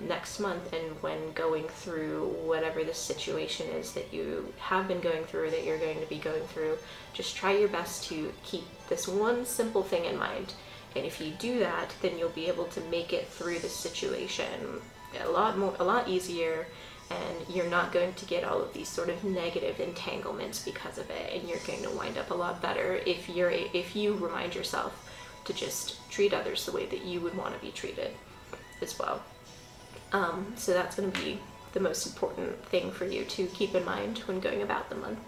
next month and when going through whatever the situation is that you have been going through, that you're going to be going through. Just try your best to keep this one simple thing in mind. And if you do that, then you'll be able to make it through the situation a lot easier, and you're not going to get all of these sort of negative entanglements because of it, and you're going to wind up a lot better if you remind yourself to just treat others the way that you would want to be treated as well. So that's going to be the most important thing for you to keep in mind when going about the month.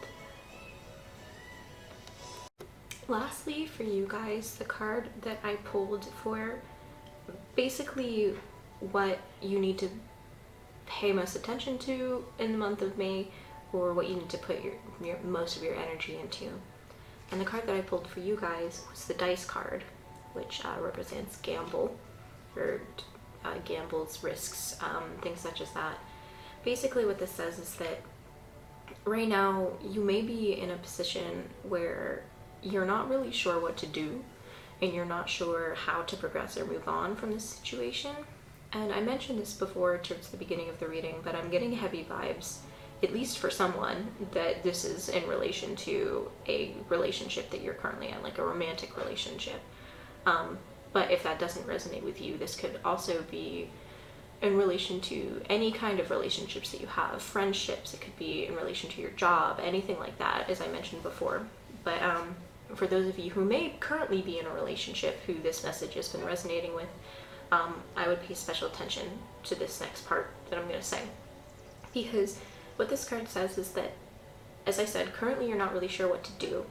Lastly, for you guys, the card that I pulled for basically what you need to pay most attention to in the month of May, or what you need to put your most of your energy into. And the card that I pulled for you guys was the dice card, which represents gamble, or gambles, risks, things such as that. Basically what this says is that right now you may be in a position where you're not really sure what to do, and you're not sure how to progress or move on from this situation. And I mentioned this before towards the beginning of the reading, but I'm getting heavy vibes, at least for someone, that this is in relation to a relationship that you're currently in, like a romantic relationship. But if that doesn't resonate with you, this could also be in relation to any kind of relationships that you have, friendships, it could be in relation to your job, anything like that, as I mentioned before. But for those of you who may currently be in a relationship who this message has been resonating with, I would pay special attention to this next part that I'm going to say. Because what this card says is that, as I said, currently you're not really sure what to do.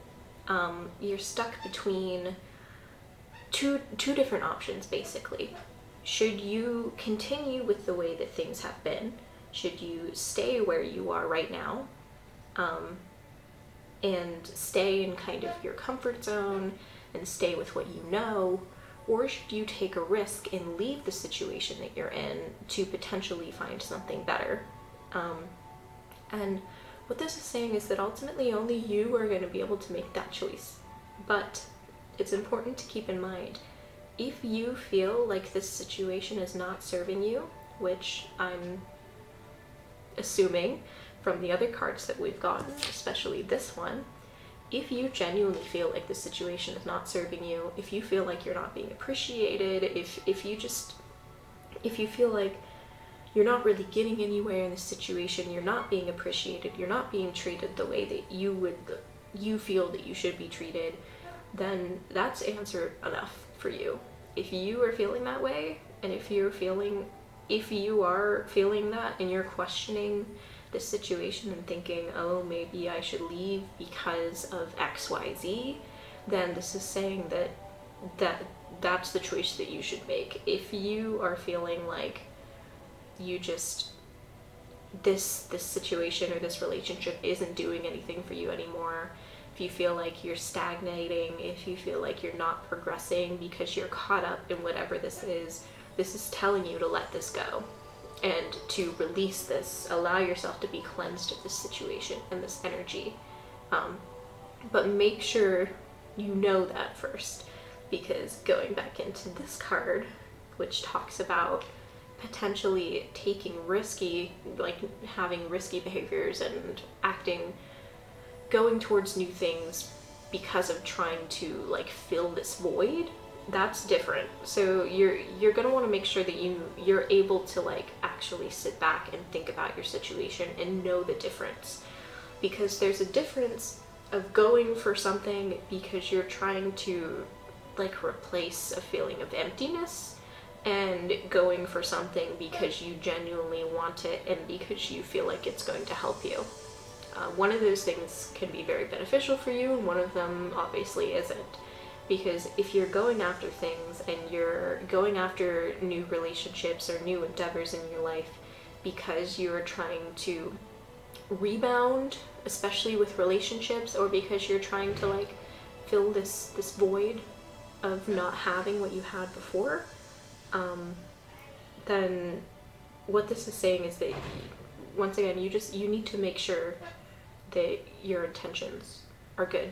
You're stuck between two different options, basically. Should you continue with the way that things have been? Should you stay where you are right now, and stay in kind of your comfort zone and stay with what you know? Or should you take a risk and leave the situation that you're in to potentially find something better? And what this is saying is that ultimately only you are going to be able to make that choice. But it's important to keep in mind, if you feel like this situation is not serving you, which I'm assuming from the other cards that we've gotten, especially this one, if you genuinely feel like the situation is not serving you, if you feel like you're not being appreciated, if you feel like you're not really getting anywhere in the situation, you're not being appreciated, you're not being treated the way that you feel that you should be treated, then that's answer enough for you. If you are feeling that way, and if you are feeling that and you're questioning the situation and thinking, oh, maybe I should leave because of XYZ, then this is saying that's the choice that you should make. If you are feeling like you just, this situation or this relationship isn't doing anything for you anymore, if you feel like you're stagnating, if you feel like you're not progressing because you're caught up in whatever this is telling you to let this go and to release this, allow yourself to be cleansed of this situation and this energy. But make sure you know that first, because going back into this card, which talks about potentially taking risky, like having risky behaviors and going towards new things because of trying to like fill this void, that's different. So you're going to want to make sure that you're able to like actually sit back and think about your situation and know the difference, because there's a difference of going for something because you're trying to like replace a feeling of emptiness, and going for something because you genuinely want it and because you feel like it's going to help you. One of those things can be very beneficial for you, and one of them obviously isn't. Because if you're going after things and you're going after new relationships or new endeavors in your life because you're trying to rebound, especially with relationships, or because you're trying to like fill this void of not having what you had before, then what this is saying is that, once again, you need to make sure that your intentions are good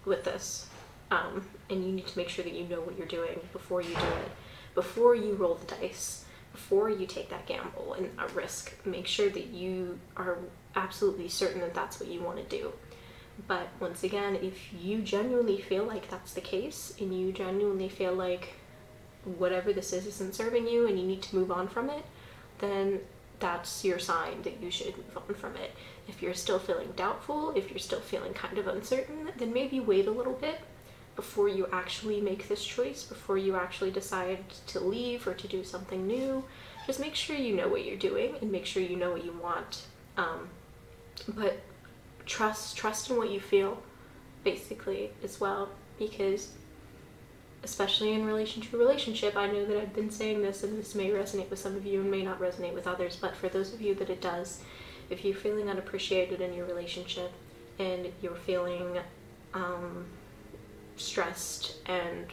with this, and you need to make sure that you know what you're doing before you do it, before you roll the dice, before you take that gamble and a risk. Make sure that you are absolutely certain that that's what you want to do. But once again, if you genuinely feel like that's the case, and you genuinely feel like whatever this is isn't serving you and you need to move on from it, then that's your sign that you should move on from it. If you're still feeling doubtful, if you're still feeling kind of uncertain, then maybe wait a little bit before you actually make this choice, before you actually decide to leave or to do something new. Just make sure you know what you're doing and make sure you know what you want. But trust in what you feel, basically, as well, because especially in relation to a relationship, I know that I've been saying this and this may resonate with some of you and may not resonate with others, but for those of you that it does, if you're feeling unappreciated in your relationship and you're feeling stressed and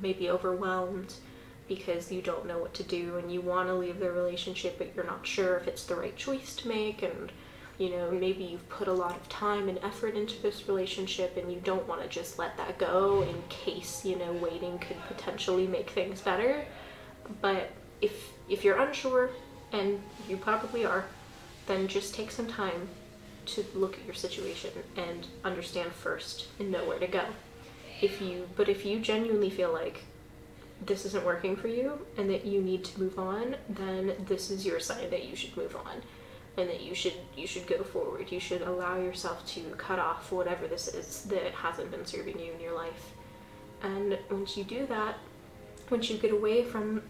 maybe overwhelmed because you don't know what to do and you want to leave the relationship but you're not sure if it's the right choice to make, and you know, maybe you've put a lot of time and effort into this relationship and you don't want to just let that go in case, you know, waiting could potentially make things better. But if you're unsure, and you probably are, then just take some time to look at your situation and understand first and know where to go. If you genuinely feel like this isn't working for you and that you need to move on, then this is your sign that you should move on. And that you should go forward. You should allow yourself to cut off whatever this is that hasn't been serving you in your life. And once you do that, once you get away from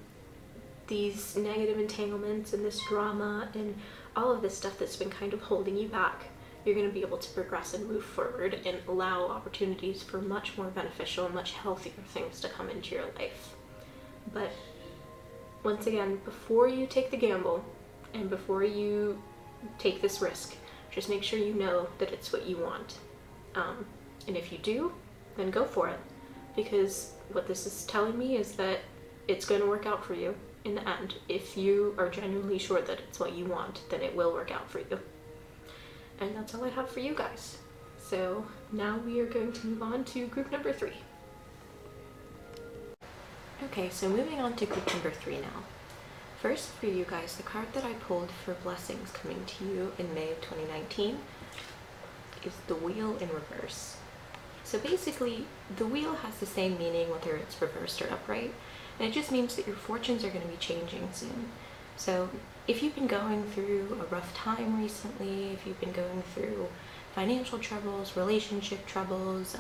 these negative entanglements and this drama and all of this stuff that's been kind of holding you back, you're going to be able to progress and move forward and allow opportunities for much more beneficial and much healthier things to come into your life. But once again, before you take the gamble and before you take this risk, just make sure you know that it's what you want. And if you do, then go for it. Because what this is telling me is that it's going to work out for you in the end. If you are genuinely sure that it's what you want, then it will work out for you. And that's all I have for you guys. So now we are going to move on to group number 3. Okay, so moving on to group number 3 now. First, for you guys, the card that I pulled for blessings coming to you in May of 2019 is the Wheel in reverse. So basically, the wheel has the same meaning whether it's reversed or upright, and it just means that your fortunes are going to be changing soon. So if you've been going through a rough time recently, if you've been going through financial troubles, relationship troubles,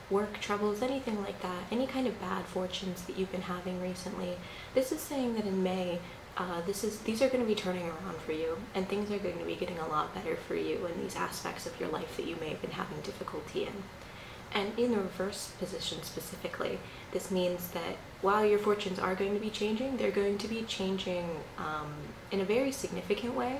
work troubles, anything like that, any kind of bad fortunes that you've been having recently, this is saying that in May, these are going to be turning around for you, and things are going to be getting a lot better for you in these aspects of your life that you may have been having difficulty in. And in the reverse position specifically, this means that while your fortunes are going to be changing, they're going to be changing in a very significant way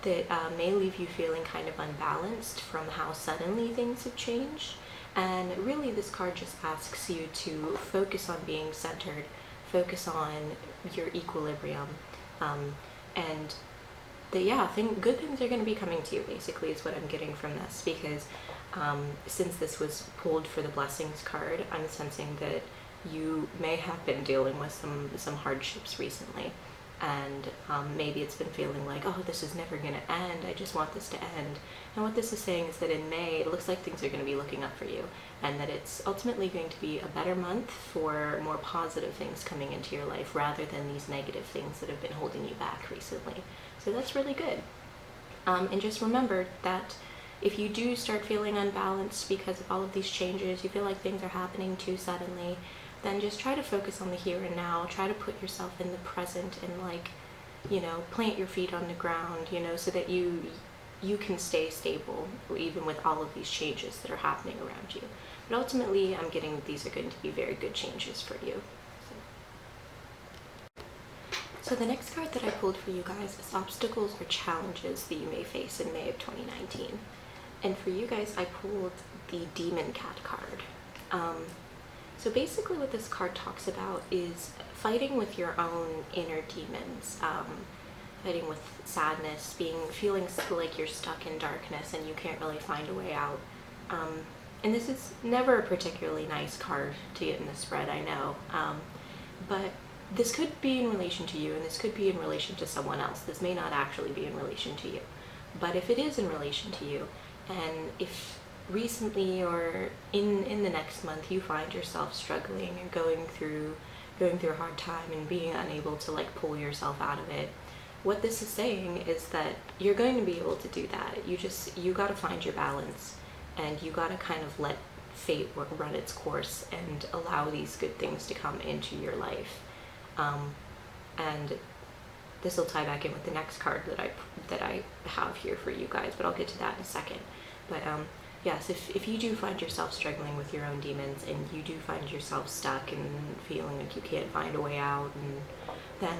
that may leave you feeling kind of unbalanced from how suddenly things have changed. And really, this card just asks you to focus on being centered, focus on your equilibrium, and that, good things are going to be coming to you, basically, is what I'm getting from this. Because since this was pulled for the blessings card, I'm sensing that you may have been dealing with some hardships recently. And maybe it's been feeling like, oh, this is never going to end, I just want this to end. And what this is saying is that in May, it looks like things are going to be looking up for you, and that it's ultimately going to be a better month for more positive things coming into your life rather than these negative things that have been holding you back recently. So that's really good. And just remember that if you do start feeling unbalanced because of all of these changes, you feel like things are happening too suddenly, then just try to focus on the here and now. Try to put yourself in the present and plant your feet on the ground, so that you you can stay stable even with all of these changes that are happening around you. But ultimately, I'm getting that these are going to be very good changes for you. So the next card that I pulled for you guys is obstacles or challenges that you may face in May of 2019. And for you guys, I pulled the Demon Cat card. So basically what this card talks about is fighting with your own inner demons, fighting with sadness, feeling like you're stuck in darkness and you can't really find a way out. And this is never a particularly nice card to get in the spread, I know. But this could be in relation to you, and this could be in relation to someone else. This may not actually be in relation to you. But if it is in relation to you, and if recently or in the next month you find yourself struggling and going through a hard time and being unable to like pull yourself out of it, what this is saying is that you're going to be able to do that. You got to find your balance, and you got to kind of let fate run its course and allow these good things to come into your life. And this will tie back in with the next card that I have here for you guys, but I'll get to that in a second. But yes, if you do find yourself struggling with your own demons, and you do find yourself stuck and feeling like you can't find a way out, and then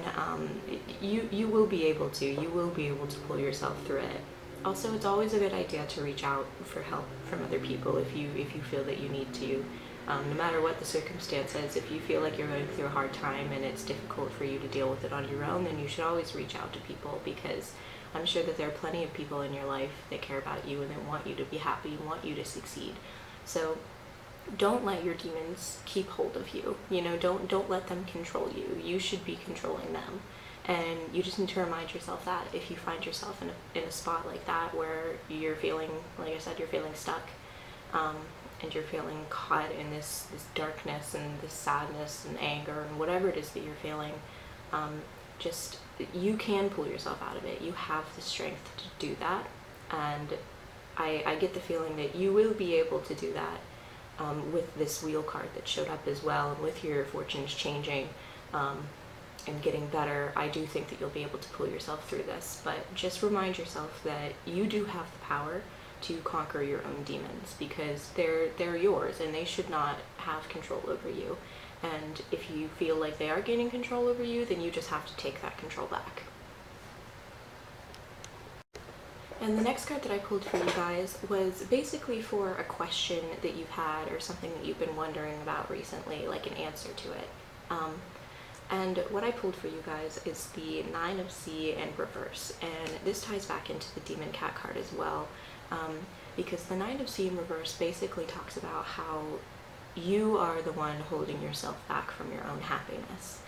you will be able to pull yourself through it. Also, it's always a good idea to reach out for help from other people if you feel that you need to. No matter what the circumstances, if you feel like you're going through a hard time and it's difficult for you to deal with it on your own, then you should always reach out to people, because I'm sure that there are plenty of people in your life that care about you and that want you to be happy and want you to succeed. So don't let your demons keep hold of you. Don't let them control you. You should be controlling them. And you just need to remind yourself that if you find yourself in a spot like that where you're feeling, like I said, you're feeling stuck, and you're feeling caught in this darkness and this sadness and anger and whatever it is that you're feeling, you can pull yourself out of it. You have the strength to do that, and I get the feeling that you will be able to do that with this wheel card that showed up as well, and with your fortunes changing and getting better. I do think that you'll be able to pull yourself through this, but just remind yourself that you do have the power to conquer your own demons, because they're yours and they should not have control over you. And if you feel like they are gaining control over you, then you just have to take that control back. And the next card that I pulled for you guys was basically for a question that you've had or something that you've been wondering about recently, like an answer to it. And what I pulled for you guys is the 9 of C in reverse, and this ties back into the Demon Cat card as well, because the 9 of C in reverse basically talks about how you are the one holding yourself back from your own happiness.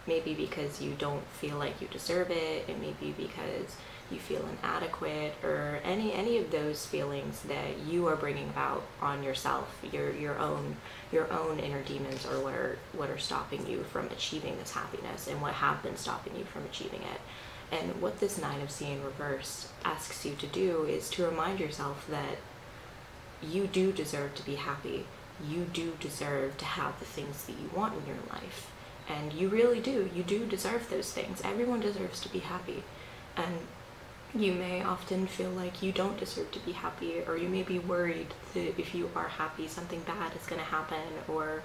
Maybe because you don't feel like you deserve it, and maybe because you feel inadequate, or any of those feelings that you are bringing about on yourself. Your own inner demons are what are stopping you from achieving this happiness, and what have been stopping you from achieving it. And what this 9 of C in reverse asks you to do is to remind yourself that you do deserve to be happy. You do deserve to have the things that you want in your life. And you really do. You do deserve those things. Everyone deserves to be happy. And you may often feel like you don't deserve to be happy, or you may be worried that if you are happy, something bad is going to happen, or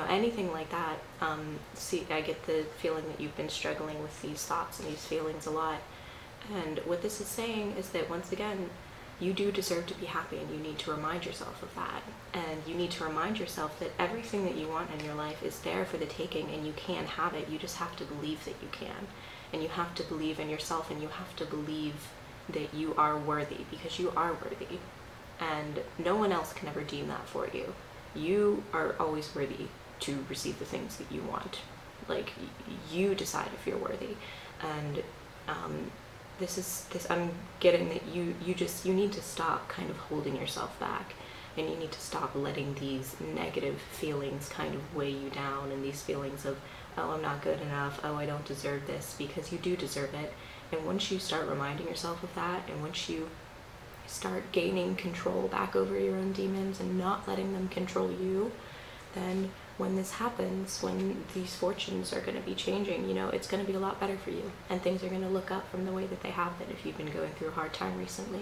anything like that. I get the feeling that you've been struggling with these thoughts and these feelings a lot. And what this is saying is that, once again, you do deserve to be happy, and you need to remind yourself of that. And you need to remind yourself that everything that you want in your life is there for the taking, and you can have it. You just have to believe that you can. And you have to believe in yourself, and you have to believe that you are worthy, because you are worthy. And no one else can ever deem that for you. You are always worthy to receive the things that you want. Like, you decide if you're worthy. And I'm getting that you need to stop kind of holding yourself back, and you need to stop letting these negative feelings kind of weigh you down, and these feelings of, oh, I'm not good enough, oh, I don't deserve this, because you do deserve it. And once you start reminding yourself of that, and once you start gaining control back over your own demons and not letting them control you, then when this happens, when these fortunes are going to be changing, it's going to be a lot better for you, and things are going to look up from the way that they have been. If you've been going through a hard time recently,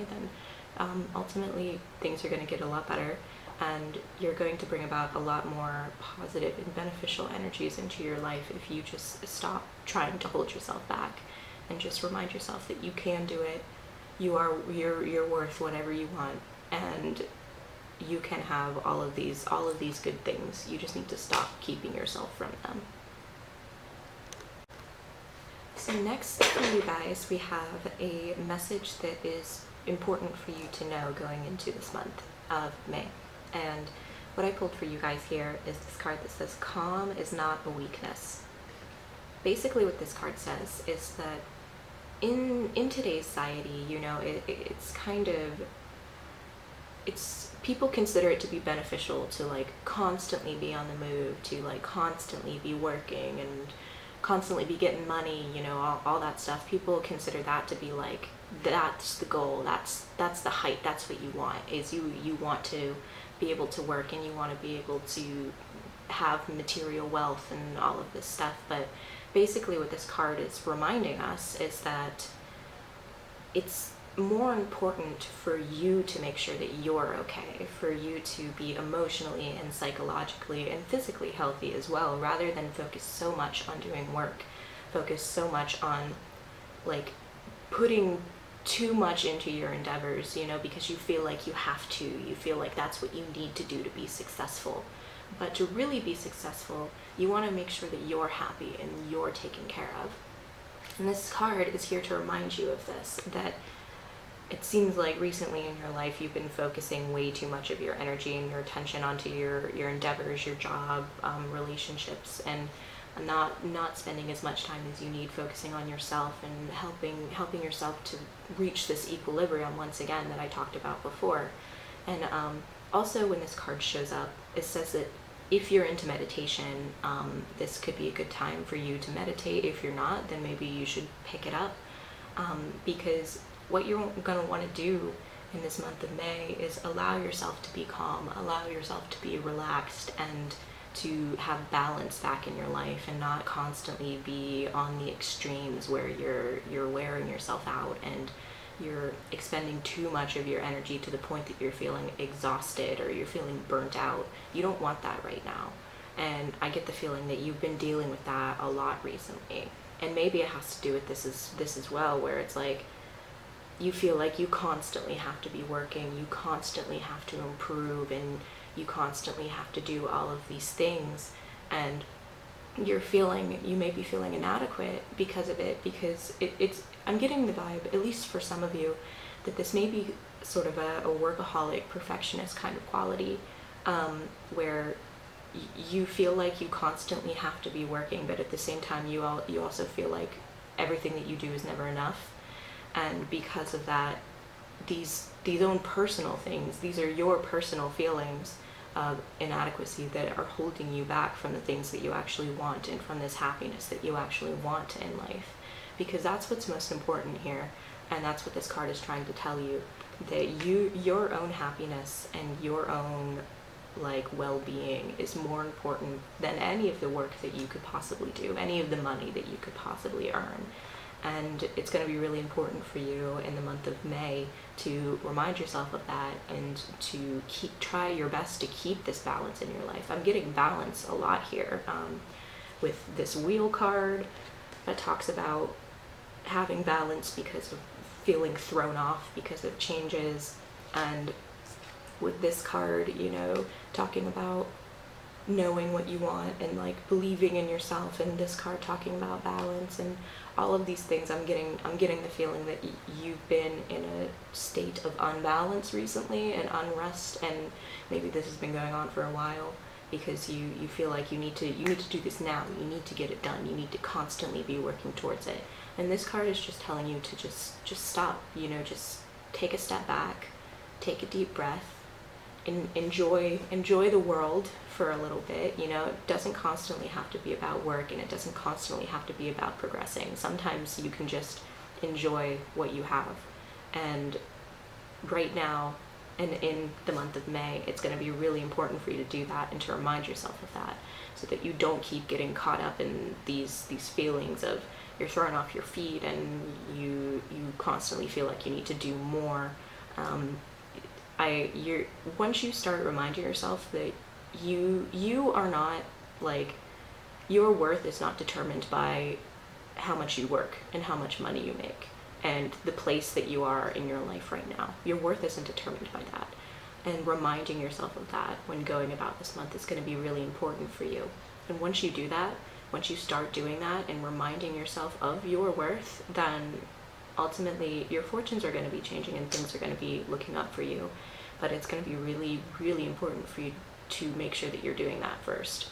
then ultimately things are going to get a lot better, and you're going to bring about a lot more positive and beneficial energies into your life if you just stop trying to hold yourself back and just remind yourself that you can do it. You're worth whatever you want, and you can have all of these good things. You just need to stop keeping yourself from them. So next for you guys, we have a message that is important for you to know going into this month of May. And what I pulled for you guys here is this card that says, calm is not a weakness. Basically what this card says is that in today's society, it's people consider it to be beneficial to like constantly be on the move, to like constantly be working and constantly be getting money, all that stuff. People consider that to be like, that's the goal, that's the height, that's what you want, is you want to be able to work, and you want to be able to have material wealth and all of this stuff. But basically what this card is reminding us is that it's more important for you to make sure that you're okay, for you to be emotionally and psychologically and physically healthy as well, rather than focus so much on doing work, focus so much on like putting too much into your endeavors, because you feel like you have to, you feel like that's what you need to do to be successful. But to really be successful, you want to make sure that you're happy and you're taken care of. And this card is here to remind you of this, that it seems like recently in your life you've been focusing way too much of your energy and your attention onto your endeavors, your job, relationships, and not spending as much time as you need focusing on yourself and helping yourself to reach this equilibrium once again that I talked about before. And also when this card shows up, it says that if you're into meditation, this could be a good time for you to meditate. If you're not, then maybe you should pick it up, because what you're going to want to do in this month of May is allow yourself to be calm, allow yourself to be relaxed, and to have balance back in your life, and not constantly be on the extremes where you're wearing yourself out and you're expending too much of your energy to the point that you're feeling exhausted or you're feeling burnt out. You don't want that right now. And I get the feeling that you've been dealing with that a lot recently. And maybe it has to do with this as well, where it's like you feel like you constantly have to be working, you constantly have to improve, and you constantly have to do all of these things, and you may be feeling inadequate because of it, because I'm getting the vibe, at least for some of you, that this may be sort of a workaholic, perfectionist kind of quality, where you feel like you constantly have to be working, but at the same time you also feel like everything that you do is never enough. And because of that, these own personal things, these are your personal feelings of inadequacy that are holding you back from the things that you actually want, and from this happiness that you actually want in life. Because that's what's most important here, and that's what this card is trying to tell you, that your own happiness and your own well-being is more important than any of the work that you could possibly do, any of the money that you could possibly earn. And it's going to be really important for you in the month of May to remind yourself of that, and to try your best to keep this balance in your life. I'm getting balance a lot here with this wheel card that talks about having balance because of feeling thrown off because of changes, and with this card, talking about knowing what you want and believing in yourself, and this card talking about balance and all of these things. I'm getting the feeling that you've been in a state of unbalance recently and unrest, and maybe this has been going on for a while because you feel like you need to do this now, you need to get it done, you need to constantly be working towards it. And this card is just telling you to just stop, just take a step back, take a deep breath, and enjoy the world for a little bit. It doesn't constantly have to be about work, and it doesn't constantly have to be about progressing. Sometimes you can just enjoy what you have. And right now, And in the month of May, it's going to be really important for you to do that and to remind yourself of that, so that you don't keep getting caught up in these feelings of you're thrown off your feet and you constantly feel like you need to do more. Once you start reminding yourself that you are not, like, your worth is not determined by how much you work and how much money you make and the place that you are in your life right now. Your worth isn't determined by that. And reminding yourself of that when going about this month is going to be really important for you. And once you do that, once you start doing that and reminding yourself of your worth, then ultimately your fortunes are going to be changing and things are going to be looking up for you. But it's going to be really, really important for you to make sure that you're doing that first.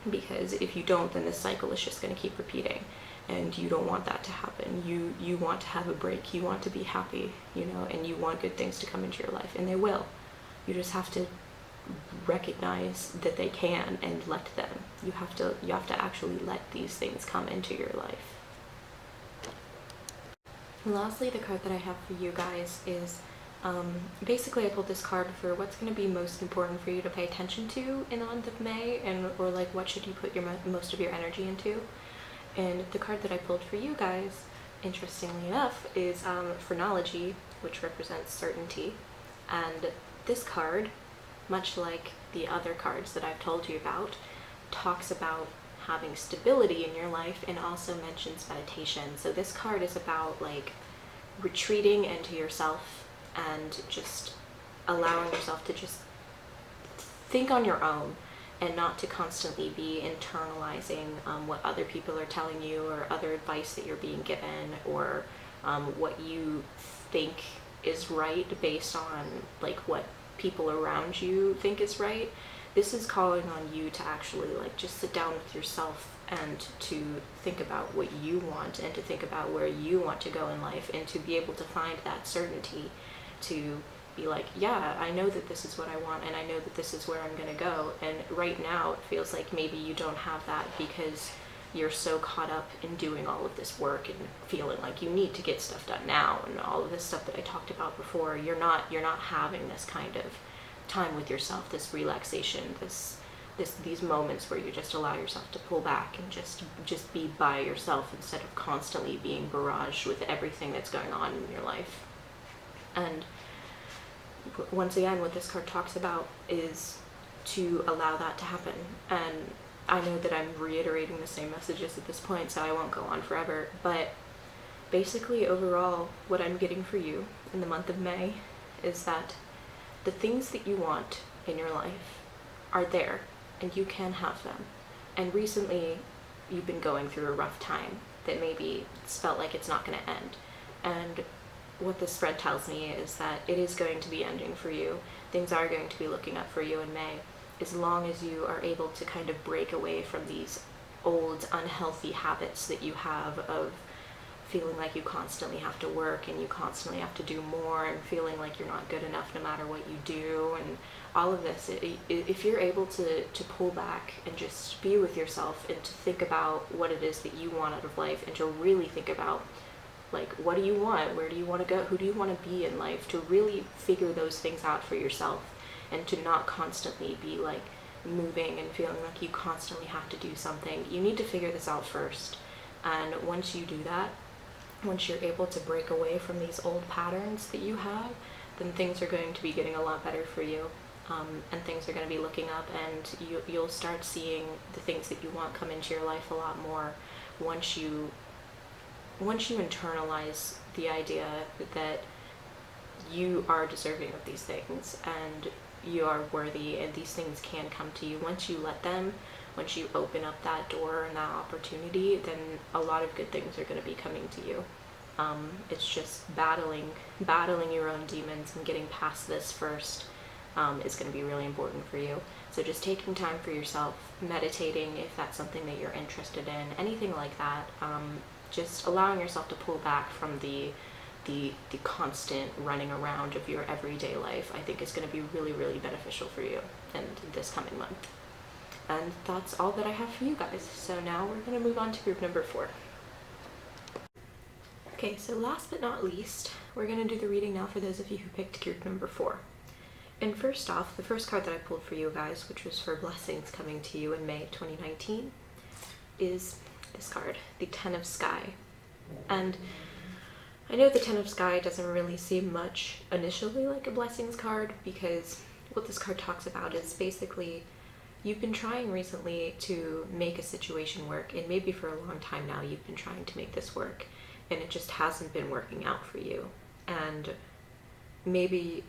Because if you don't, then this cycle is just going to keep repeating. And you don't want that to happen. You want to have a break. You want to be happy, and you want good things to come into your life, and they will. You just have to recognize that they can and let them. You have to actually let these things come into your life. And lastly, the card that I have for you guys is basically I pulled this card for what's going to be most important for you to pay attention to in the month of May, or like what should you put your most of your energy into. And the card that I pulled for you guys, interestingly enough, is Phrenology, which represents certainty. And this card, much like the other cards that I've told you about, talks about having stability in your life and also mentions meditation. So this card is about, like, retreating into yourself and just allowing yourself to just think on your own, and not to constantly be internalizing what other people are telling you, or other advice that you're being given, or what you think is right based on, like, what people around you think is right. This is calling on you to actually, like, just sit down with yourself and to think about what you want and to think about where you want to go in life, and to be able to find that certainty to be like, yeah, I know that this is what I want, and I know that this is where I'm going to go. And right now it feels like maybe you don't have that because you're so caught up in doing all of this work and feeling like you need to get stuff done now, and all of this stuff that I talked about before. You're not having this kind of time with yourself, this relaxation, these moments where you just allow yourself to pull back and just be by yourself, instead of constantly being barraged with everything that's going on in your life. And once again, what this card talks about is to allow that to happen. And I know that I'm reiterating the same messages at this point, so I won't go on forever, but basically overall, what I'm getting for you in the month of May is that the things that you want in your life are there, and you can have them. And recently, you've been going through a rough time that maybe it's felt like it's not going to end. And what this spread tells me is that it is going to be ending for you. Things are going to be looking up for you in May, as long as you are able to kind of break away from these old unhealthy habits that you have of feeling like you constantly have to work and you constantly have to do more, and feeling like you're not good enough no matter what you do, and all of this. If you're able to pull back and just be with yourself and to think about what it is that you want out of life, and to really think about, like, what do you want? Where do you want to go? Who do you want to be in life? To really figure those things out for yourself, and to not constantly be, like, moving and feeling like you constantly have to do something. You need to figure this out first. And once you do that, once you're able to break away from these old patterns that you have, then things are going to be getting a lot better for you. And things are going to be looking up, and you'll start seeing the things that you want come into your life a lot more once you internalize the idea that you are deserving of these things and you are worthy, and these things can come to you. Once you let them, once you open up that door and that opportunity, then a lot of good things are going to be coming to you. It's just battling your own demons and getting past this first is going to be really important for you. So just taking time for yourself, meditating if that's something that you're interested in, anything like that. Just allowing yourself to pull back from the constant running around of your everyday life, I think is going to be really, really beneficial for you in this coming month. And that's all that I have for you guys. So now we're going to move on to group number 4. Okay, so last but not least, we're going to do the reading now for those of you who picked group number 4. And first off, the first card that I pulled for you guys, which was for blessings coming to you in May of 2019, is this card, the Ten of Sky. And I know the Ten of Sky doesn't really seem much initially like a blessings card, because what this card talks about is basically you've been trying recently to make a situation work, and maybe for a long time now you've been trying to make this work, and it just hasn't been working out for you. And maybe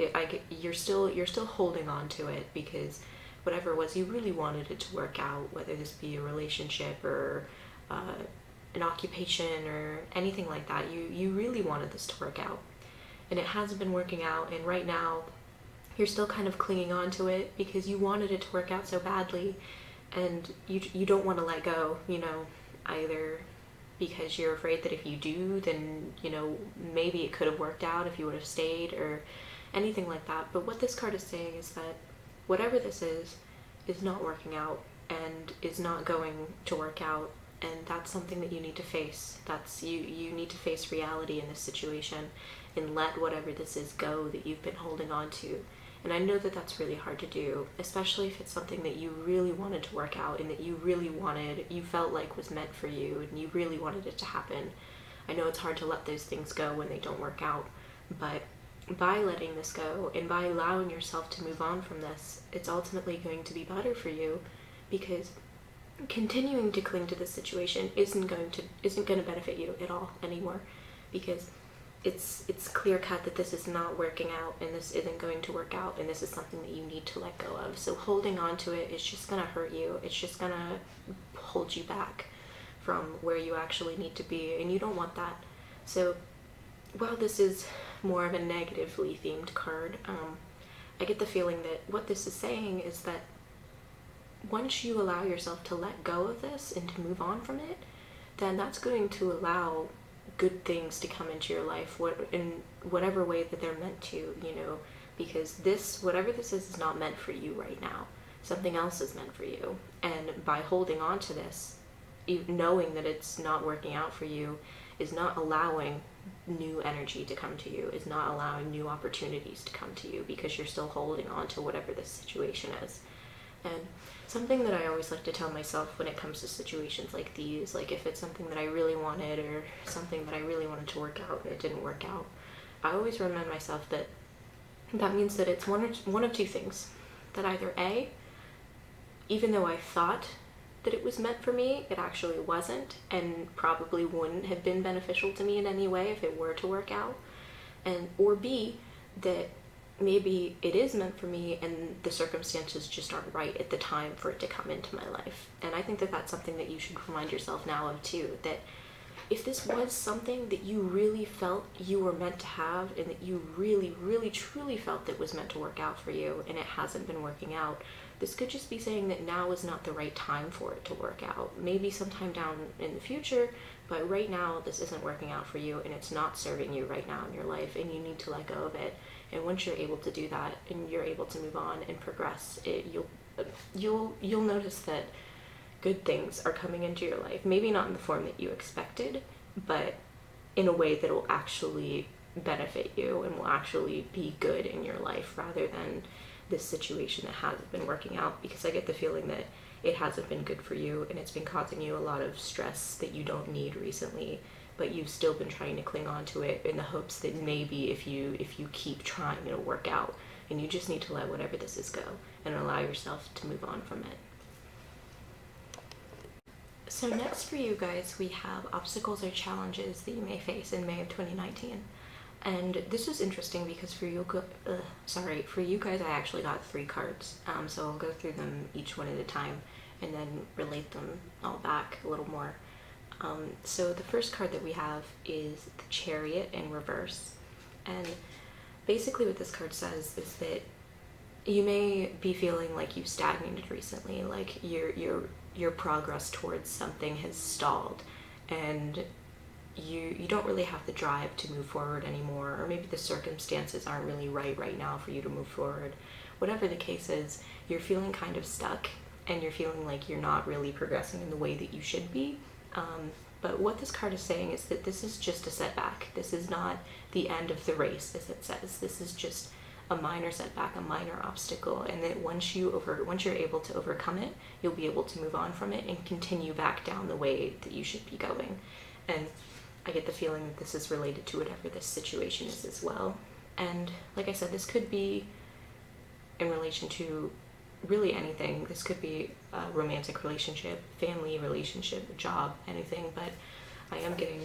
you're still holding on to it because whatever it was, you really wanted it to work out, whether this be a relationship or an occupation or anything like that. You really wanted this to work out, and it hasn't been working out, and right now you're still kind of clinging on to it because you wanted it to work out so badly, and you don't want to let go, either because you're afraid that if you do, then, maybe it could have worked out if you would have stayed or anything like that. But what this card is saying is that whatever this is not working out and is not going to work out, and that's something that you need to face. That's you need to face reality in this situation and let whatever this is go that you've been holding on to. And I know that that's really hard to do, especially if it's something that you really wanted to work out and that you felt like was meant for you and you really wanted it to happen. I know it's hard to let those things go when they don't work out, but by letting this go and by allowing yourself to move on from this, it's ultimately going to be better for you, because continuing to cling to this situation isn't going to benefit you at all anymore, because it's clear cut that this is not working out and this isn't going to work out, and this is something that you need to let go of. So holding on to it is just going to hurt you. It's just going to hold you back from where you actually need to be, and you don't want that. So while this is more of a negatively themed card, I get the feeling that what this is saying is that once you allow yourself to let go of this and to move on from it, then that's going to allow good things to come into your life, in whatever way that they're meant to, because whatever this is not meant for you right now. Something else is meant for you. And by holding on to this, knowing that it's not working out for you, is not allowing new energy to come to you, is not allowing new opportunities to come to you, because you're still holding on to whatever this situation is. And something that I always like to tell myself when it comes to situations like these, like if it's something that I really wanted or something that I really wanted to work out and it didn't work out, I always remind myself that means that it's one of two things. That either A, even though I thought that it was meant for me, it actually wasn't, and probably wouldn't have been beneficial to me in any way if it were to work out, or B, that maybe it is meant for me and the circumstances just aren't right at the time for it to come into my life. And I think that that's something that you should remind yourself now of too, that if this was something that you really felt you were meant to have, and that you really, really, truly felt that was meant to work out for you, and it hasn't been working out, this could just be saying that now is not the right time for it to work out. Maybe sometime down in the future, but right now this isn't working out for you, and it's not serving you right now in your life, and you need to let go of it. And once you're able to do that, and you're able to move on and progress, you'll notice that good things are coming into your life. Maybe not in the form that you expected, but in a way that will actually benefit you and will actually be good in your life, rather than this situation that hasn't been working out. Because I get the feeling that it hasn't been good for you, and it's been causing you a lot of stress that you don't need recently, but you've still been trying to cling on to it in the hopes that maybe if you keep trying, it'll work out. And you just need to let whatever this is go and allow yourself to move on from it. So next for you guys, we have obstacles or challenges that you may face in May of 2019. And this is interesting because for you guys, I actually got 3 cards. So I'll go through them each one at a time and then relate them all back a little more. So the first card that we have is the Chariot in reverse. And basically what this card says is that you may be feeling like you've stagnated recently, like your progress towards something has stalled, and you don't really have the drive to move forward anymore, or maybe the circumstances aren't really right now for you to move forward. Whatever the case is, you're feeling kind of stuck, and you're feeling like you're not really progressing in the way that you should be. But what this card is saying is that this is just a setback. This is not the end of the race, as it says. This is just a minor setback, a minor obstacle, and that once you're able to overcome it, you'll be able to move on from it and continue back down the way that you should be going. And I get the feeling that this is related to whatever this situation is as well. And like I said, this could be in relation to really anything. This could be a romantic relationship, family relationship, job, anything, but I am getting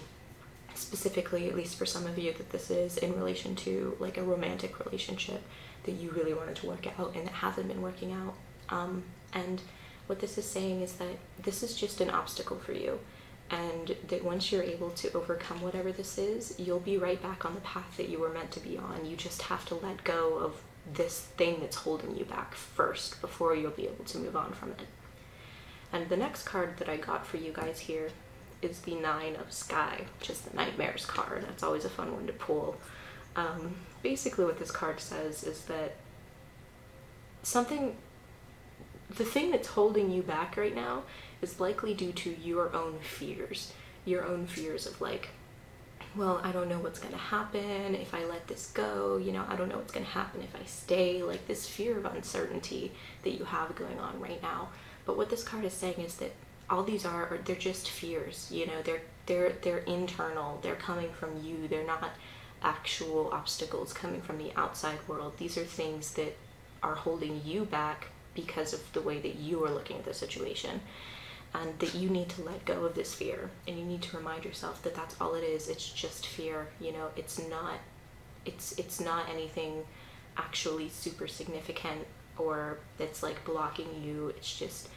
specifically, at least for some of you, that this is in relation to like a romantic relationship that you really wanted to work out and it hasn't been working out. And what this is saying is that this is just an obstacle for you, and that once you're able to overcome whatever this is, you'll be right back on the path that you were meant to be on. You just have to let go of this thing that's holding you back first before you'll be able to move on from it. And the next card that I got for you guys here is the Nine of Sky, which is the Nightmares card. That's always a fun one to pull. Basically what this card says is that the thing that's holding you back right now is likely due to your own fears of like, well, I don't know what's going to happen if I let this go, I don't know what's going to happen if I stay, like this fear of uncertainty that you have going on right now. But what this card is saying is that all these they're just fears, they're internal, they're coming from you, they're not actual obstacles coming from the outside world. These are things that are holding you back because of the way that you are looking at the situation, and that you need to let go of this fear, and you need to remind yourself that that's all it is. It's just fear. It's not anything actually super significant or that's like blocking you. It's just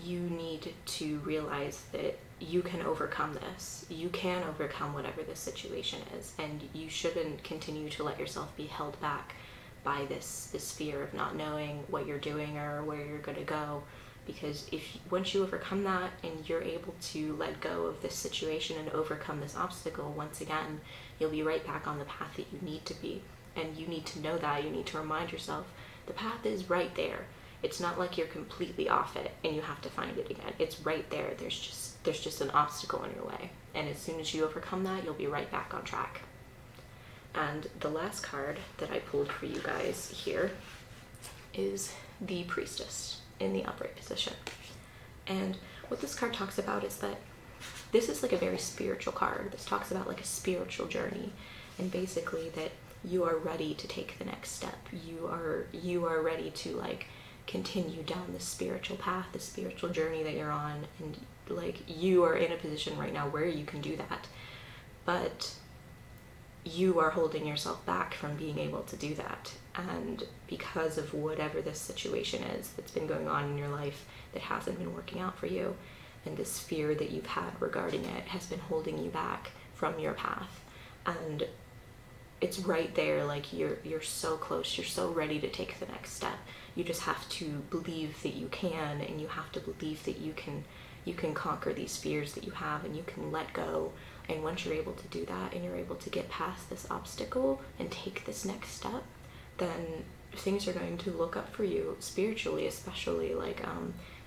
you need to realize that you can overcome this. You can overcome whatever this situation is, and you shouldn't continue to let yourself be held back by this fear of not knowing what you're doing or where you're going to go. Because once you overcome that and you're able to let go of this situation and overcome this obstacle, once again, you'll be right back on the path that you need to be. And you need to know that. You need to remind yourself the path is right there. It's not like you're completely off it and you have to find it again. It's right there. There's just an obstacle in your way. And as soon as you overcome that, you'll be right back on track. And the last card that I pulled for you guys here is the Priestess in the upright position. And what this card talks about is that this is like a very spiritual card. This talks about like a spiritual journey, and basically that you are ready to take the next step. You are ready to like continue down the spiritual path, the spiritual journey that you're on, and like you are in a position right now where you can do that, but you are holding yourself back from being able to do that. And because of whatever this situation is that's been going on in your life that hasn't been working out for you, and this fear that you've had regarding it has been holding you back from your path. And it's right there, like you're so close, you're so ready to take the next step. You just have to believe that you can, and you have to believe that you can conquer these fears that you have, and you can let go. And once you're able to do that, and you're able to get past this obstacle and take this next step, then things are going to look up for you spiritually, especially. Like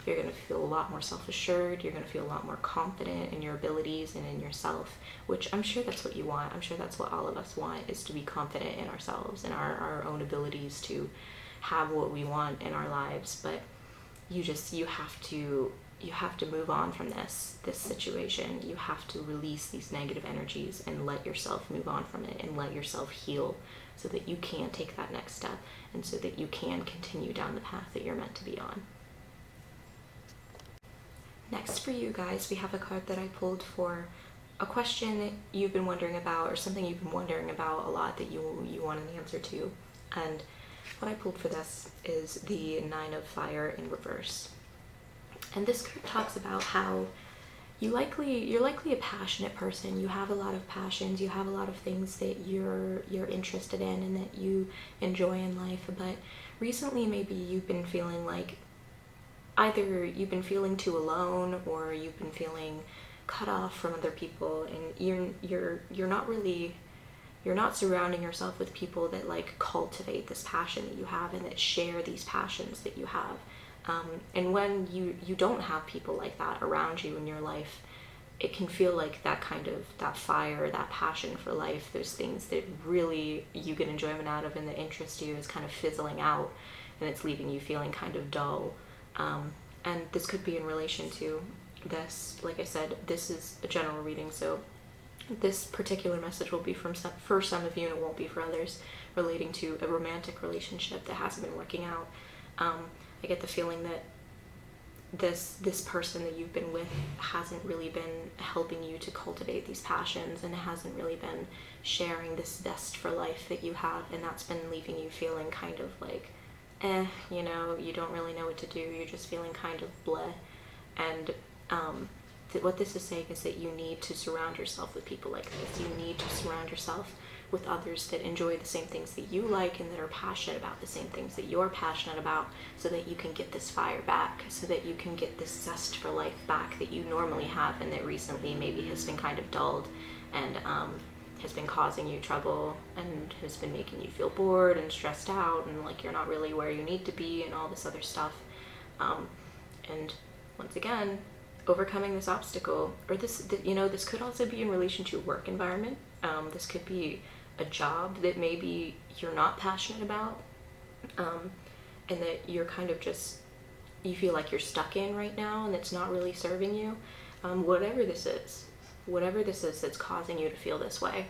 you're going to feel a lot more self-assured. You're going to feel a lot more confident in your abilities and in yourself, which I'm sure that's what you want. I'm sure that's what all of us want, is to be confident in ourselves and our own abilities to have what we want in our lives. But you have to move on from this situation. You have to release these negative energies and let yourself move on from it and let yourself heal, so that you can take that next step and so that you can continue down the path that you're meant to be on. Next for you guys, we have a card that I pulled for a question that you've been wondering about, or something you've been wondering about a lot that you want an answer to. And what I pulled for this is the Nine of Fire in reverse. And this card talks about how you're likely a passionate person. You have a lot of passions. You have a lot of things that you're interested in and that you enjoy in life. But recently, maybe you've been feeling like either you've been feeling too alone, or you've been feeling cut off from other people, and you're not surrounding yourself with people that like cultivate this passion that you have and that share these passions that you have. And when you don't have people like that around you in your life, it can feel like that fire, that passion for life, those things that really you get enjoyment out of and that interest you, is kind of fizzling out, and it's leaving you feeling kind of dull. And this could be in relation to this. Like I said, this is a general reading, so this particular message will be for some of you, and it won't be for others, relating to a romantic relationship that hasn't been working out. I get the feeling that this person that you've been with hasn't really been helping you to cultivate these passions, and hasn't really been sharing this zest for life that you have, and that's been leaving you feeling kind of like, you don't really know what to do, you're just feeling kind of bleh. And what this is saying is that you need to surround yourself with people like this. You need to surround yourself with others that enjoy the same things that you like, and that are passionate about the same things that you're passionate about, so that you can get this fire back, so that you can get this zest for life back that you normally have, and that recently maybe has been kind of dulled, and has been causing you trouble, and has been making you feel bored and stressed out, and like you're not really where you need to be, and all this other stuff. And once again, overcoming this obstacle, or this could also be in relation to a work environment. This could be a job that maybe you're not passionate about, and that you're kind of you feel like you're stuck in right now, and it's not really serving you. Whatever this is that's causing you to feel this way,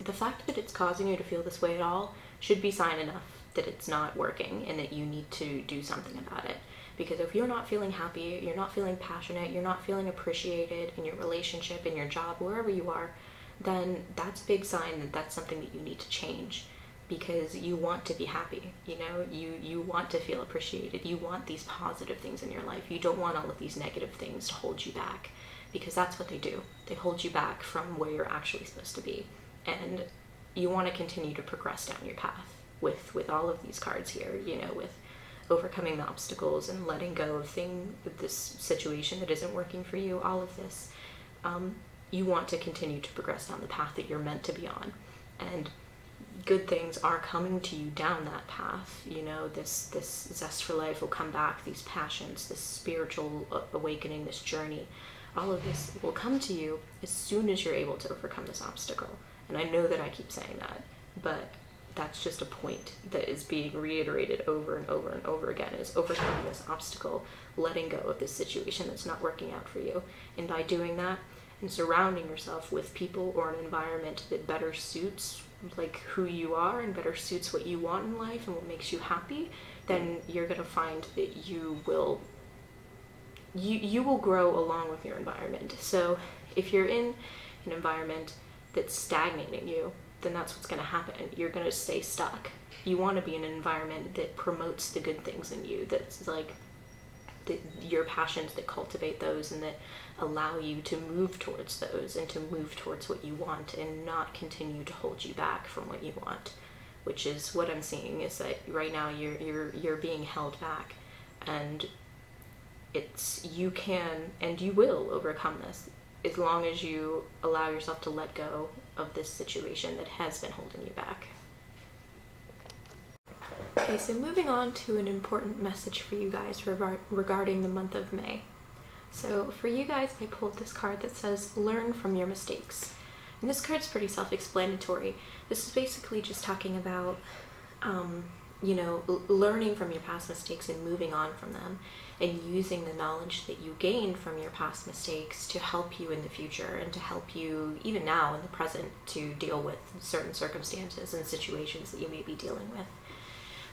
the fact that it's causing you to feel this way at all should be sign enough that it's not working, and that you need to do something about it. Because if you're not feeling happy, you're not feeling passionate, you're not feeling appreciated in your relationship, in your job, wherever you are, then that's a big sign that that's something that you need to change. Because you want to be happy, you want to feel appreciated, you want these positive things in your life. You don't want all of these negative things to hold you back, because that's what they do. They hold you back from where you're actually supposed to be. And you want to continue to progress down your path with all of these cards here, with overcoming the obstacles and letting go of this situation that isn't working for you, all of this. You want to continue to progress down the path that you're meant to be on. And good things are coming to you down that path. This zest for life will come back, these passions, this spiritual awakening, this journey. All of this will come to you as soon as you're able to overcome this obstacle. And I know that I keep saying that, but that's just a point that is being reiterated over and over and over again, is overcoming this obstacle, letting go of this situation that's not working out for you. And by doing that, and surrounding yourself with people or an environment that better suits like who you are, and better suits what you want in life and what makes you happy, then you're going to find that you will grow along with your environment. So if you're in an environment that's stagnating you, then that's what's going to happen. You're going to stay stuck. You want to be in an environment that promotes the good things in you, that's like your passions, that cultivate those, and that allow you to move towards those, and to move towards what you want, and not continue to hold you back from what you want. Which is what I'm seeing, is that right now you're being held back, and you can and you will overcome this, as long as you allow yourself to let go of this situation that has been holding you back. Okay, so moving on to an important message for you guys regarding the month of May. So for you guys, I pulled this card that says, learn from your mistakes. And this card's pretty self-explanatory. This is basically just talking about, learning from your past mistakes and moving on from them, and using the knowledge that you gained from your past mistakes to help you in the future, and to help you even now in the present to deal with certain circumstances and situations that you may be dealing with.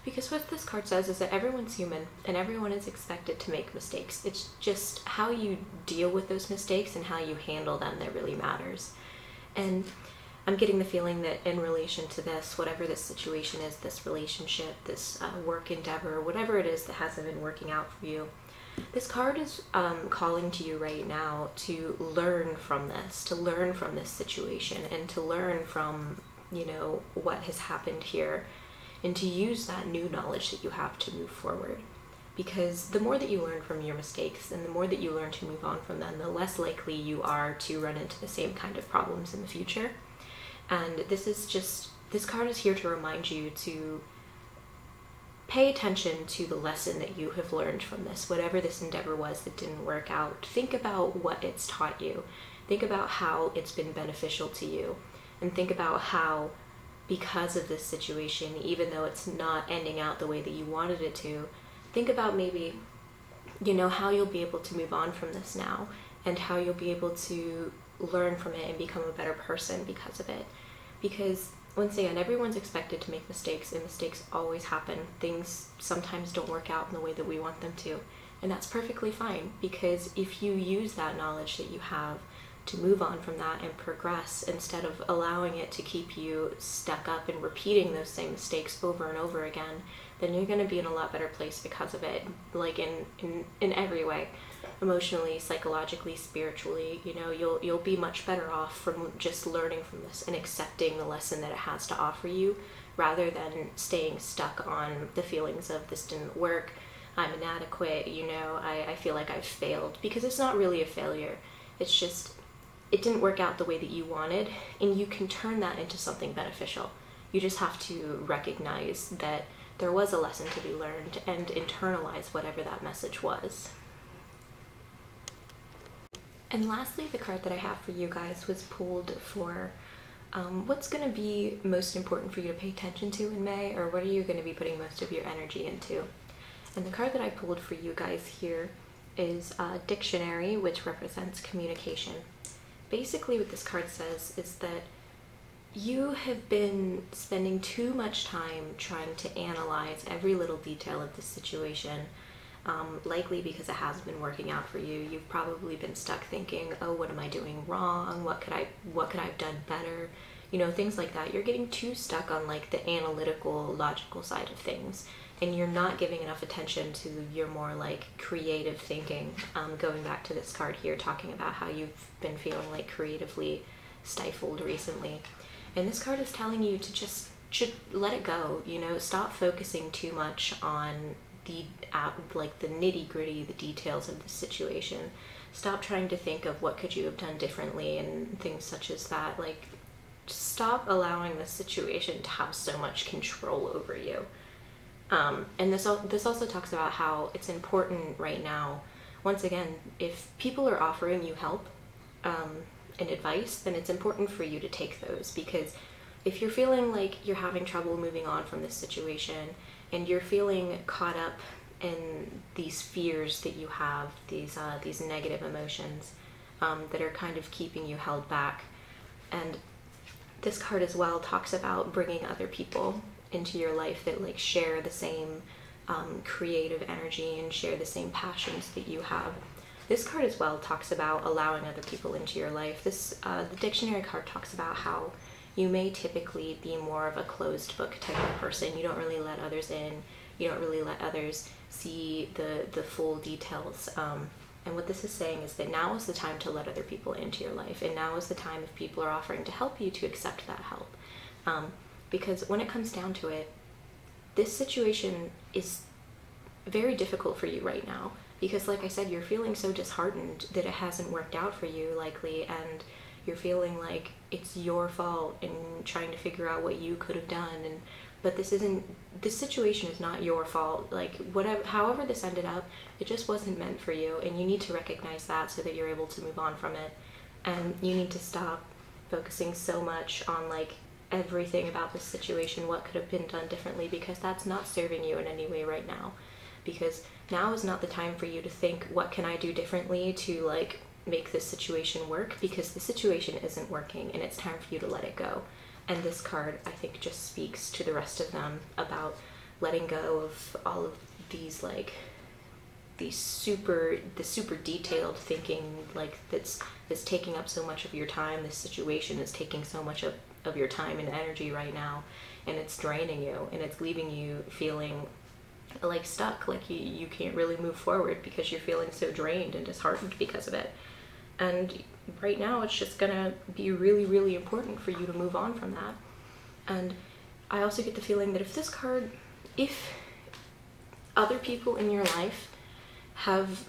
Because what this card says is that everyone's human, and everyone is expected to make mistakes. It's just how you deal with those mistakes and how you handle them that really matters. And I'm getting the feeling that in relation to this, whatever this situation is, this relationship, this work endeavor, whatever it is that hasn't been working out for you, this card is calling to you right now to learn from this, to learn from this situation, and to learn from, what has happened here, and to use that new knowledge that you have to move forward. Because the more that you learn from your mistakes, and the more that you learn to move on from them, the less likely you are to run into the same kind of problems in the future. And this card is here to remind you to pay attention to the lesson that you have learned from this, whatever this endeavor was that didn't work out. Think about what it's taught you. Think about how it's been beneficial to you. And think about how, because of this situation, even though it's not ending out the way that you wanted it to, think about maybe, how you'll be able to move on from this now, and how you'll be able to learn from it and become a better person because of it. Because once again, everyone's expected to make mistakes, and mistakes always happen. Things sometimes don't work out in the way that we want them to, and that's perfectly fine, because if you use that knowledge that you have to move on from that and progress, instead of allowing it to keep you stuck up and repeating those same mistakes over and over again, then you're going to be in a lot better place because of it, like in every way. Emotionally, psychologically, spiritually, you'll be much better off from just learning from this and accepting the lesson that it has to offer you, rather than staying stuck on the feelings of this didn't work, I'm inadequate, I feel like I've failed, because it's not really a failure. It's just, it didn't work out the way that you wanted, and you can turn that into something beneficial. You just have to recognize that there was a lesson to be learned and internalize whatever that message was. And lastly, the card that I have for you guys was pulled for what's going to be most important for you to pay attention to in May, or what are you going to be putting most of your energy into. And the card that I pulled for you guys here is Dictionary, which represents communication. Basically what this card says is that you have been spending too much time trying to analyze every little detail of the situation, likely because it hasn't been working out for you. You've probably been stuck thinking, oh, what am I doing wrong? What could I have done better? Things like that. You're getting too stuck on like the analytical, logical side of things, and you're not giving enough attention to your more like creative thinking. Going back to this card here, talking about how you've been feeling like creatively stifled recently. And this card is telling you to just let it go, stop focusing too much on the nitty gritty, the details of the situation. Stop trying to think of what could you have done differently and things such as that. Like, stop allowing the situation to have so much control over you. And this also talks about how it's important right now, once again, if people are offering you help and advice, then it's important for you to take those, because if you're feeling like you're having trouble moving on from this situation, and you're feeling caught up in these fears that you have, these negative emotions that are kind of keeping you held back. And this card as well talks about bringing other people into your life that like share the same creative energy and share the same passions that you have. This card as well talks about allowing other people into your life. The dictionary card talks about how you may typically be more of a closed book type of person. You don't really let others in. You don't really let others see the full details. And what this is saying is that now is the time to let other people into your life. And now is the time, if people are offering to help you, to accept that help. Because when it comes down to it, this situation is very difficult for you right now. Because like I said, you're feeling so disheartened that it hasn't worked out for you, likely, and you're feeling like it's your fault and trying to figure out what you could have done. But this situation is not your fault. Like, however this ended up, it just wasn't meant for you, and you need to recognize that so that you're able to move on from it. And you need to stop focusing so much on like everything about this situation, what could have been done differently, because that's not serving you in any way right now. Because now is not the time for you to think, what can I do differently to like make this situation work, because the situation isn't working and it's time for you to let it go. And this card, I think, just speaks to the rest of them about letting go of all of these like the super detailed thinking, like that's taking up so much of your time. This situation is taking so much of your time and energy right now, and it's draining you, and it's leaving you feeling like stuck, like you can't really move forward because you're feeling so drained and disheartened because of it. And right now it's just gonna be really, really important for you to move on from that. And I also get the feeling that if other people in your life have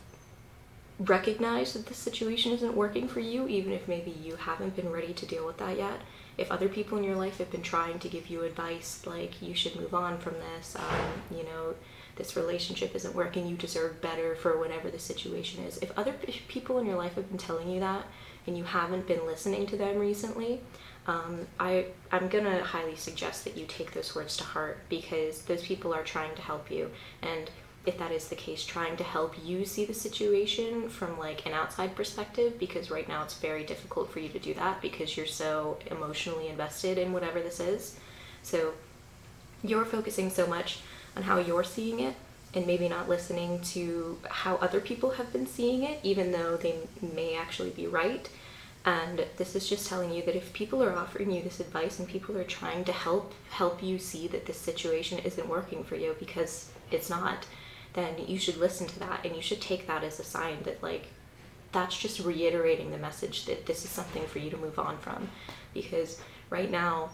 recognized that this situation isn't working for you, even if maybe you haven't been ready to deal with that yet, if other people in your life have been trying to give you advice, like you should move on from this, you know, this relationship isn't working, you deserve better for whatever the situation is. If other people in your life have been telling you that and you haven't been listening to them recently, I'm gonna highly suggest that you take those words to heart, because those people are trying to help you. And if that is the case, trying to help you see the situation from like an outside perspective, because right now it's very difficult for you to do that because you're so emotionally invested in whatever this is. So you're focusing so much on how you're seeing it and maybe not listening to how other people have been seeing it, even though they may actually be right. And this is just telling you that if people are offering you this advice and people are trying to help you see that this situation isn't working for you, because it's not, then you should listen to that, and you should take that as a sign that, like, that's just reiterating the message that this is something for you to move on from. Because right now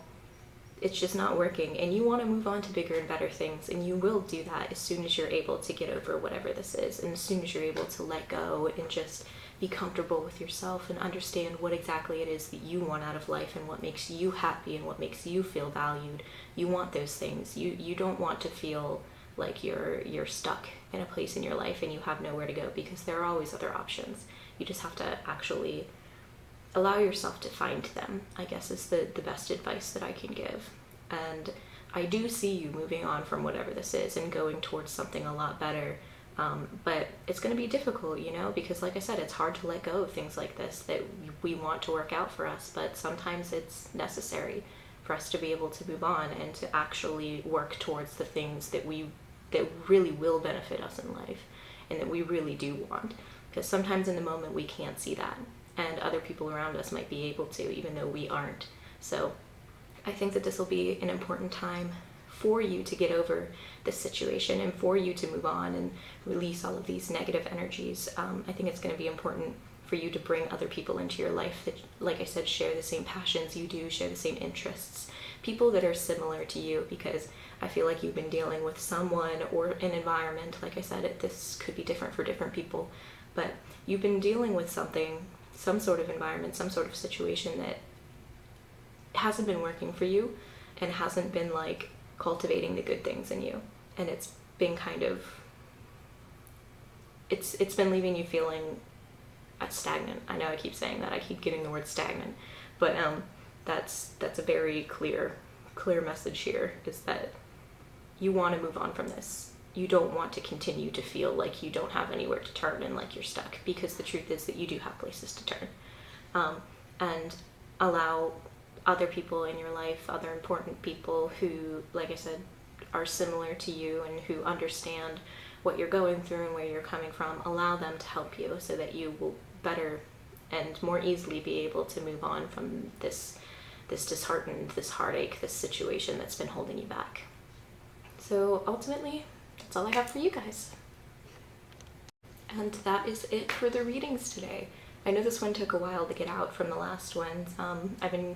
it's just not working, and you want to move on to bigger and better things, and you will do that as soon as you're able to get over whatever this is, and as soon as you're able to let go and just be comfortable with yourself and understand what exactly it is that you want out of life and what makes you happy and what makes you feel valued. You want those things. You don't want to feel like you're stuck in a place in your life and you have nowhere to go, because there are always other options. You just have to actually allow yourself to find them, I guess, is the best advice that I can give. And I do see you moving on from whatever this is and going towards something a lot better. But it's going to be difficult, you know, because like I said, it's hard to let go of things like this that we want to work out for us, but sometimes it's necessary for us to be able to move on and to actually work towards the things that really will benefit us in life and that we really do want. Because sometimes in the moment we can't see that, and other people around us might be able to, even though we aren't. So I think that this will be an important time for you to get over this situation and for you to move on and release all of these negative energies. I think it's going to be important for you to bring other people into your life that, like I said, share the same passions you do, share the same interests, people that are similar to you, because I feel like you've been dealing with someone or an environment, like I said, this could be different for different people, but you've been dealing with something, some sort of environment, some sort of situation that hasn't been working for you and hasn't been like cultivating the good things in you, and it's been kind of, it's been leaving you feeling stagnant. I know I keep saying that, I keep getting the word stagnant, but that's a very clear message here, is that you want to move on from this. You don't want to continue to feel like you don't have anywhere to turn and like you're stuck, because the truth is that you do have places to turn. And allow other people in your life, other important people who, like I said, are similar to you and who understand what you're going through and where you're coming from, allow them to help you so that you will better and more easily be able to move on from this disheartened, this heartache, this situation that's been holding you back. So ultimately, that's all I have for you guys. And that is it for the readings today. I know this one took a while to get out from the last ones. I've been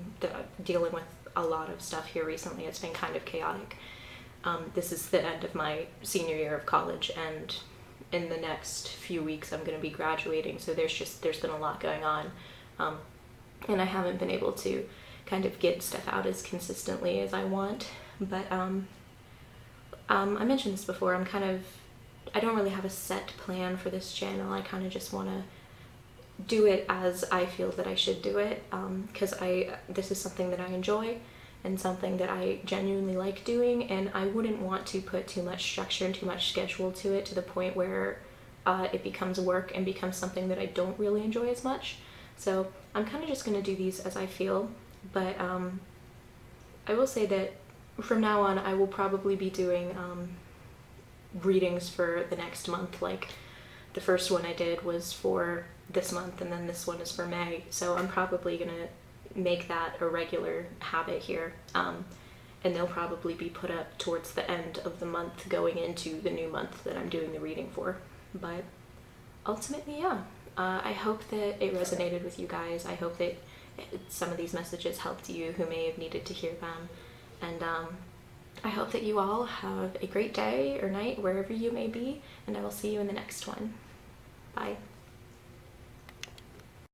dealing with a lot of stuff here recently. It's been kind of chaotic. This is the end of my senior year of college, and in the next few weeks I'm going to be graduating, so there's been a lot going on. And I haven't been able to kind of get stuff out as consistently as I want. But I mentioned this before, I don't really have a set plan for this channel. I kind of just want to do it as I feel that I should do it, because this is something that I enjoy and something that I genuinely like doing, and I wouldn't want to put too much structure and too much schedule to it to the point where it becomes work and becomes something that I don't really enjoy as much. So I'm kind of just going to do these as I feel, but I will say that from now on I will probably be doing readings for the next month. Like, the first one I did was for this month, and then this one is for May, so I'm probably gonna make that a regular habit here, and they'll probably be put up towards the end of the month going into the new month that I'm doing the reading for. But ultimately, yeah, I hope that it resonated with you guys. I hope that some of these messages helped you who may have needed to hear them, and I hope that you all have a great day or night wherever you may be, and I will see you in the next one. Bye.